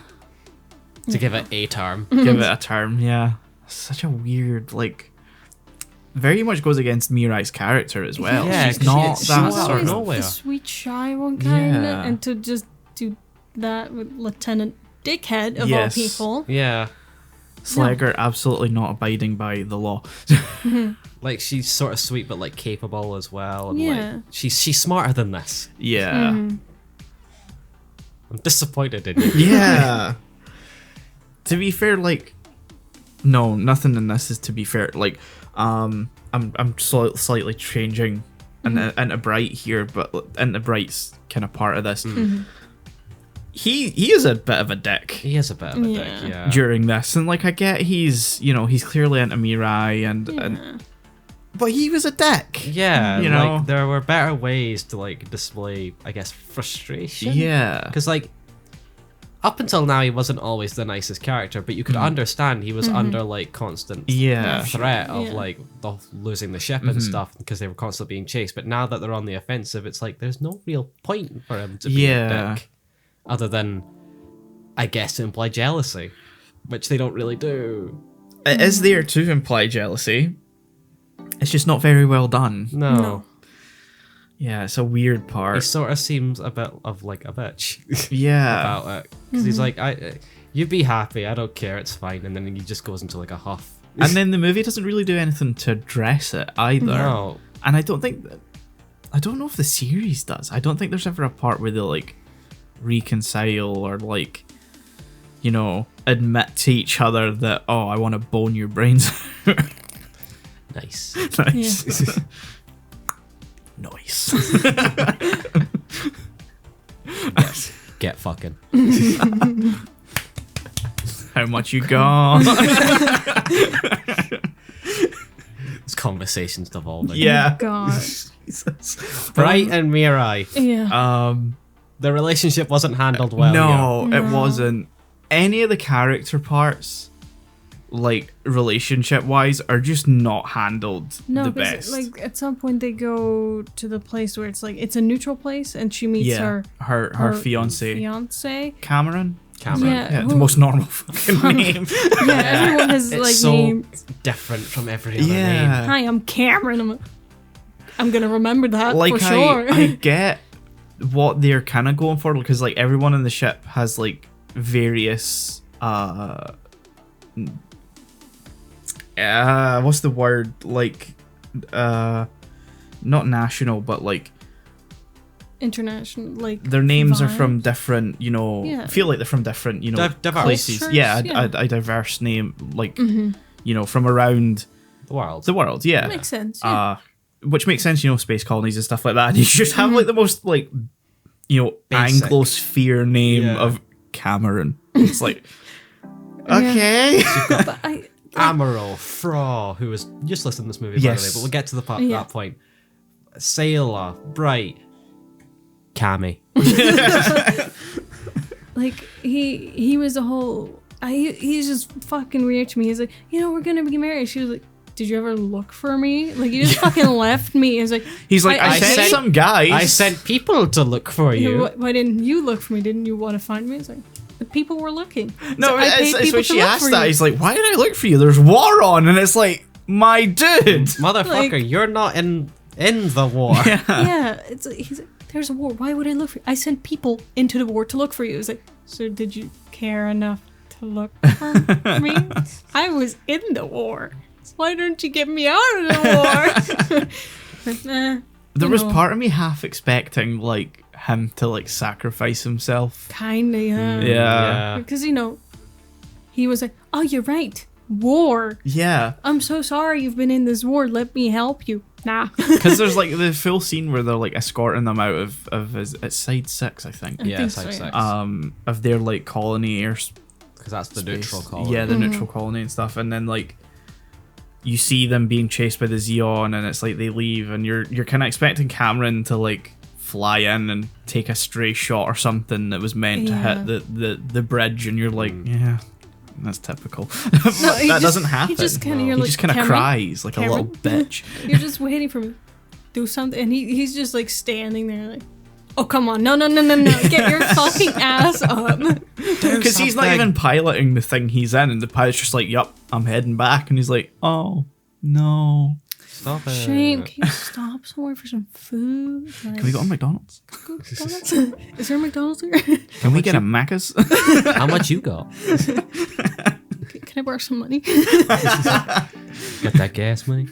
To give it a term. give it a term, yeah. Such a weird, like, very much goes against Mirai's character as well. Yeah, She's 'cause not she's that so sort out of of... nowhere. The sweet shy one kind of, Yeah. and to just do that with Lieutenant Dickhead of Yes. all people. Yeah. Slugger absolutely not abiding by the law. Like, she's sort of sweet, but like capable as well. And Yeah. like, she's smarter than this. Yeah. Mm-hmm. I'm disappointed in you. Yeah. To be fair, like, no, nothing in this is to be fair. Like, I'm slightly changing into Bright here, but into Bright's kind of part of this. He is a bit of a dick He is a bit of a dick, Yeah. yeah. during this, and like I get he's clearly into Mirai and but he was a dick. Yeah, You know? like, there were better ways to like display, I guess, frustration. Yeah. Because like, up until now, he wasn't always the nicest character, but you could understand he was under like constant Yeah. threat of Yeah. like losing the ship and stuff because they were constantly being chased. But now that they're on the offensive, it's like there's no real point for him to be Yeah. a dick, other than, I guess, to imply jealousy, which they don't really do. It is there to imply jealousy. It's just not very well done. No. Yeah, it's a weird He part. sort of seems a bit of like a bitch Yeah. about it because he's like, you be happy, I don't care, it's fine, and then he just goes into like a huff. And then the movie doesn't really do anything to address it either. No. And I don't know if the series does. I don't think there's ever a part where they like reconcile or like, admit to each other that, oh, I want to bone your brains out. Nice. Nice. Nice. Get fucking. How much you got? This conversation's devolving. Yeah. God. Jesus. Bright and Mirai. Yeah. The relationship wasn't handled well. No, Yeah. it wasn't. Any of the character parts, like relationship wise, are just not handled No, the 'cause, best. like at some point they go to the place where it's like it's a neutral place, and she meets yeah, her fiance fiance. Cameron. Cameron. Yeah. Yeah, the who- most normal fucking name. Yeah, everyone has It's like so name. different from every other name. Yeah, Hi, I'm Cameron. I'm gonna remember that like for sure. I get what they're kind of going for, because like everyone on the ship has like various what's the word, like not national, but like International, like their names are vibe. from different, Yeah. feel like they're from different, Diverse. places. Cultures, Yeah, yeah. a diverse name, like from around The world. the world. Yeah, Makes sense. Yeah. which makes sense, space colonies and stuff like that. And you just have like the most like Basic. Anglosphere name Yeah. of Cameron. It's like okay. But I Amaro, Fra, who was useless in this movie, by the way, Yes. but we'll get to the Yeah. that point. Sailor, Bright, Cammy. like he was a whole. He's just fucking weird to me. He's like, we're gonna be married. She was like, did you ever look for me? Like, you just fucking left me. It's like, He's like, I sent sent- some guys. I sent people to look for you. why didn't you look for me? Didn't you want to find me? It's like, the people were looking. No, So I paid it's people when to she look asked for that, you. he's like, why did I look for you? There's war on. And it's like, my dude. Motherfucker, Like- you're not in the war. Yeah, it's like, he's like, there's a war. Why would I look for you? I sent people into the war to look for you. It's like, so did you care enough to look for me? I was in the war. Why don't you get me out of the war? There was part of me half expecting like him to like sacrifice himself. Kinda, yeah. Yeah. Because he was like, "Oh, you're right, war. Yeah. I'm so sorry you've been in this war. Let me help you." Nah. Because there's like the full scene where they're like escorting them out of his, it's side 6, I think. I Yeah, think side so, 6. Of their like colony air Because that's the space. neutral colony. Yeah, the neutral colony and stuff. And then like you see them being chased by the Xeon, and it's like they leave, and you're kind of expecting Cameron to like fly in and take a stray shot or something that was meant to Yeah. hit the bridge, and you're like, yeah, that's typical. No, But he that just- doesn't happen. He just kind of, He you're like, just kind of "Cameron, cries like a little Cameron?" bitch. You're just waiting for him to do something, and he's just like standing there, like, "Oh, come on, no, get your fucking ass up." Because he's not something. even piloting the thing he's in, and the pilot's just like, yup, I'm heading back. And he's like, oh, no. Stop it. Shame, can you stop somewhere for some food? Like, Can we go to McDonald's? McDonald's? Is there a McDonald's here? Can we get a Macca's? How much you got? Can can I borrow some money? Got that gas money?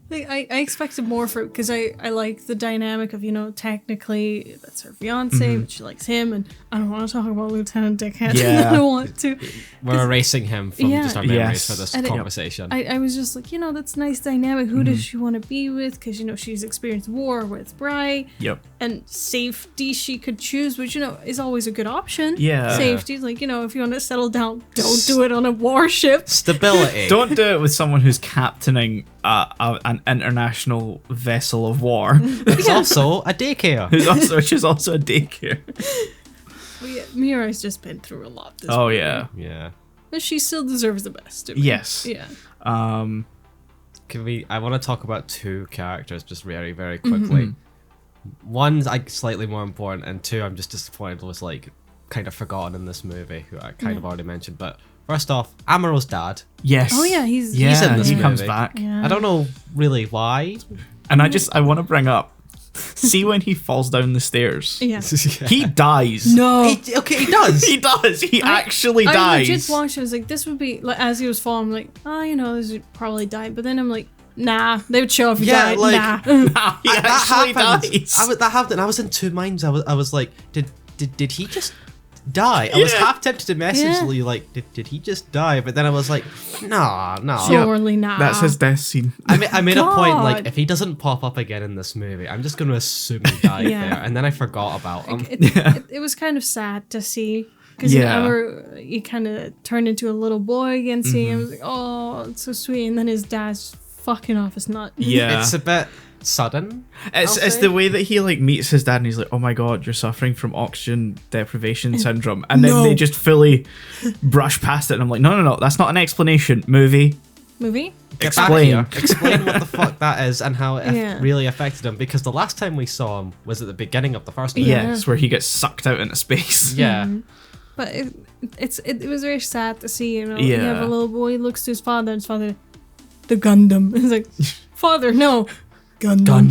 Like, I expected more for because I like the dynamic of, technically that's her fiance, but she likes him, and I don't want to talk about Lieutenant Dickhead. Yeah. I don't want to. We're erasing him from Yeah. just our memories Yes. for this And conversation. I was just like, that's nice dynamic. Who does she want to be with? Because, she's experienced war with Bry, Yep. and safety she could choose, which, is always a good option. Yeah. Safety, like, if you want to settle down, don't do it on a warship. Stability. Don't do it with someone who's captaining an international vessel of war. It's also a daycare. Which is also a daycare. But yeah, Mira's just been through a lot this Oh movie. yeah. Yeah. But she still deserves the best. To me. Yes. Yeah. I want to talk about two characters just very, very quickly. One's like slightly more important, and two, I'm just disappointed was like kind of forgotten in this movie, who I kind of already mentioned. But first off, Amuro's dad. Yes. Oh yeah, he's in this he comes movie. back. Yeah. I don't know really why. And I want to bring up, see when he falls down the stairs. Yeah. He dies. No. He does. He does. He actually I dies. legit watched. I was like, this would be like as he was falling. I'm like, this would probably die. But then I'm like, nah, they would show if he Yeah, died. like- Nah. He that actually happened. dies. That happened. I was in two minds. I was like, did he just die? I was Yeah. half tempted to message Lee like, did he just die? But then I was like, no. Surely not. That's his death scene. I made a point like, God. if he doesn't pop up again in this movie, I'm just going to assume he died Yeah. there. And then I forgot about him. It was kind of sad to see. Because Yeah. he kind of turned into a little boy again, seeing him. I was like, oh, it's so sweet. And then his dad's fucking off his nut. Yeah. It's a bit sudden. It's I'll say. the way that he like meets his dad and he's like, oh my god, you're suffering from oxygen deprivation syndrome, and then No. they just fully brush past it, and I'm like, no, that's not an explanation. Movie, Movie? Get back explain. here. Explain what the fuck that is and how it Yeah. really affected him. Because the last time we saw him was at the beginning of the first movie. Yeah. Yes, where he gets sucked out into space. Yeah. But it was very sad to see, You Yeah. have a little boy, looks to his father, and his father, the Gundam. It's like, father, no. Gundam.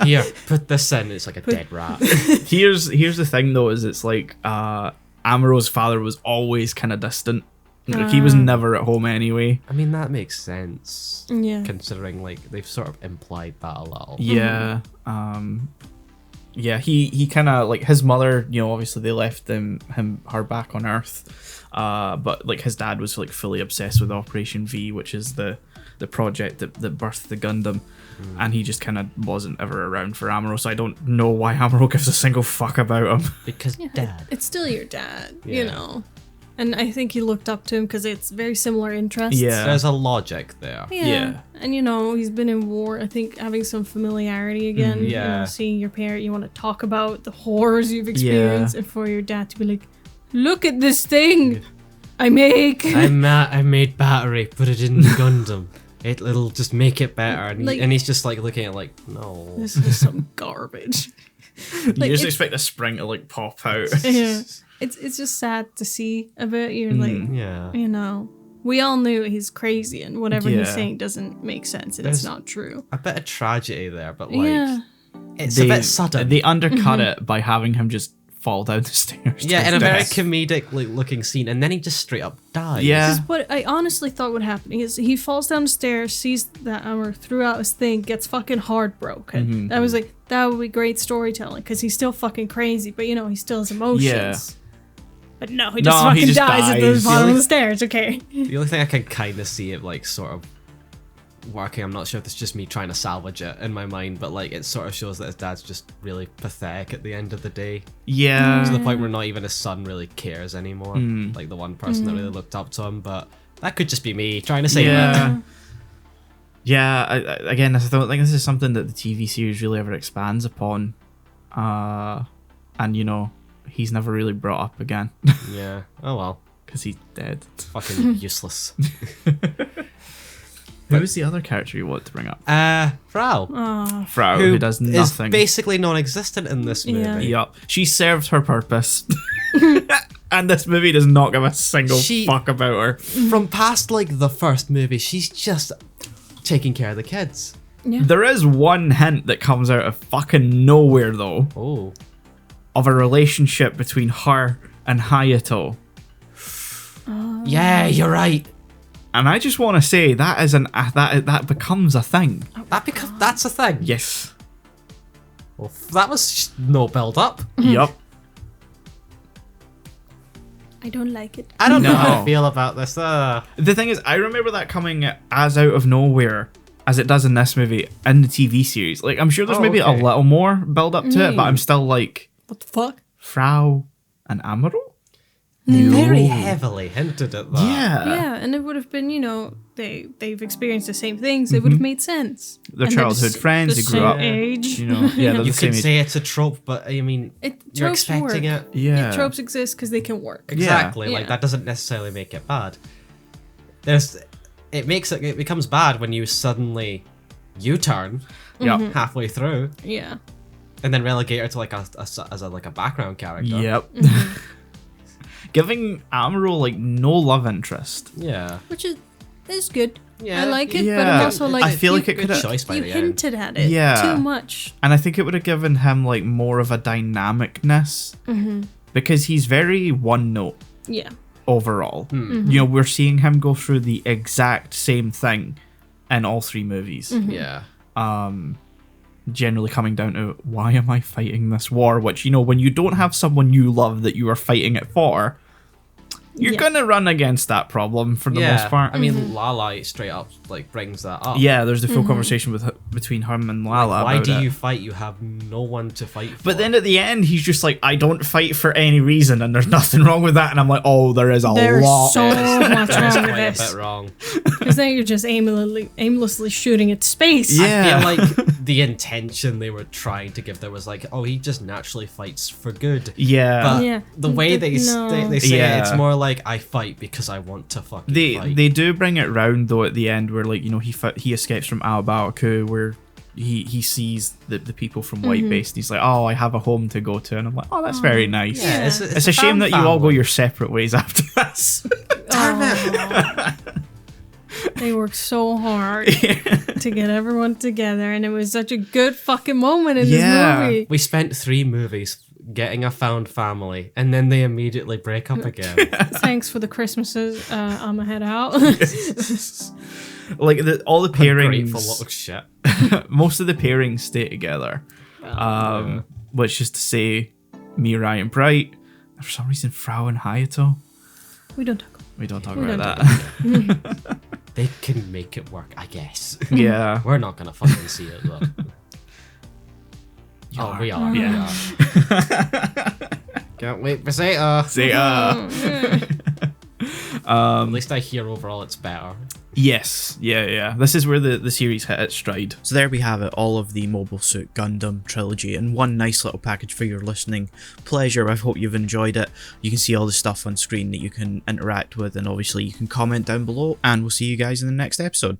Here, put this in. It's like a dead rat. Here's the thing though, is it's like Amuro's father was always kind of distant. Like he was never at home anyway. I mean, that makes sense. Yeah. Considering, like, they've sort of implied that a little. Yeah. Yeah, he kind of like his mother, obviously they left her back on Earth. But like his dad was like fully obsessed with Operation V, which is the project that birthed the Gundam. And he just kind of wasn't ever around for Amuro, so I don't know why Amuro gives a single fuck about him. Because dad. It's still your dad, Yeah. And I think he looked up to him because it's very similar interests. Yeah. There's a logic there. Yeah. And he's been in war. I think having some familiarity again. Yeah. Seeing your parent, you want to talk about the horrors you've experienced, and for your dad to be like, "Look at this thing I make." I made battery, put it in the Gundam. It'll just make it better. And, Like- and he's just like looking at it like, no. This is some garbage. You Like, just it's- expect a spring to like pop out. Yeah. It's just sad to see a bit. You're like, Yeah. we all knew he's crazy, and whatever he's Yeah. saying doesn't make sense, and There's- it's not true. A bit of tragedy there, but like, Yeah. it's a bit sudden. They undercut it by having him just fall down the stairs. to Yeah, his in a very death. comedic looking scene, and then he just straight up dies. Yeah. This is what I honestly thought would happen. Is he falls down the stairs, sees that Amber threw out his thing, gets fucking heartbroken. That was like, that would be great storytelling, because he's still fucking crazy, but he still has emotions. Yeah. But no, he just he fucking just dies at the dies. bottom Really? of the stairs. Okay. The only thing I can kind of see it like sort of working, I'm not sure if it's just me trying to salvage it in my mind, but like it sort of shows that his dad's just really pathetic at the end of the day. Yeah. To the point where not even his son really cares anymore. Like the one person that really looked up to him, but that could just be me trying to say that. Yeah. Yeah, again, I don't think this is something that the TV series really ever expands upon. And, he's never really brought up again Yeah. Oh well. because he's dead. Fucking useless. Who was the other character you want to bring up? Frau. Frau, who does is nothing. basically non-existent in this movie. Yeah. Yup. She served her purpose. And this movie does not give a single fuck about her. From past like the first movie, she's just taking care of the kids. Yeah. There is one hint that comes out of fucking nowhere, though, Oh. of a relationship between her and Hayato. Yeah, you're right. And I just want to say that is that becomes a thing. That's a thing. Yes. Well, that was no build up. Yup. I don't like it. I don't know how No. to feel about this. The thing is, I remember that coming as out of nowhere as it does in this movie in the TV series. Like, I'm sure there's maybe a little more build up to it, but I'm still like, What the fuck? Frau and Amaro? Very heavily hinted at that. Yeah, and it would have been, they've experienced the same things. It would have made sense. Their And they're childhood the friends, the they grew same up. age. You know, yeah, they're You the same could age. say it's a trope, but I mean, you're Tropes expecting work. it. Yeah. Tropes exist because they can work. Exactly. Yeah. Like that doesn't necessarily make it bad. It becomes bad when you suddenly U-turn Yep. halfway through Yeah. and then relegate her to like a background character. Yep. Giving Amaro like no love interest. Yeah. Which is good. Yeah, I like it, but yeah. I'm also like, I feel like it Good could choice by you the end. hinted at it Yeah. too much. And I think it would have given him like more of a dynamicness because he's very one note Yeah. overall. You know, we're seeing him go through the exact same thing in all three movies. Yeah. Generally coming down to, why am I fighting this war? Which, you know, when you don't have someone you love that you are fighting it for, you're Yeah. gonna run against that problem for the most part. I mean, Lala straight up like brings that up. Yeah, there's the full conversation between him and Lala. Why about do it. you fight? You have no one to fight for. But then at the end, he's just like, I don't fight for any reason, and there's nothing wrong with that. And I'm like, oh, there is a There's lot. so much That is wrong with quite a this. bit wrong. Because then you're just aimlessly shooting at space. Yeah. I feel like the intention they were trying to give there was like, oh, he just naturally fights for good. Yeah. But Yeah. the way they No. they say Yeah. it, it's more like I fight because I want to fucking fight. They do bring it round though at the end where, like, you know, he escapes from Albaoku where he sees the people from White Base and he's like, oh, I have a home to go to, and I'm like, oh, that's very nice. Yeah, It's a shame that you all go your separate ways after this. They worked so hard to get everyone together, and it was such a good fucking moment in Yeah. this movie. We spent 3 movies getting a found family, and then they immediately break up again. Thanks for the Christmases. I'ma head out. Like all the pairings, Grateful little shit. most of the pairings stay together. Which is to say, Mirai and Bright. For some reason, Frau and Hayato. We don't talk. We don't talk We about don't that. They can make it work, I guess. Yeah. We're not gonna fucking see it though. Oh, we are. Yeah. We are. Can't wait for Zeta. Say, At least I hear overall it's better. yes. Yeah. This is where the series hit its stride. So there we have it, all of the Mobile Suit Gundam trilogy in one nice little package for your listening pleasure. I hope you've enjoyed it. You can see all the stuff on screen that you can interact with, and obviously you can comment down below, and we'll see you guys in the next episode.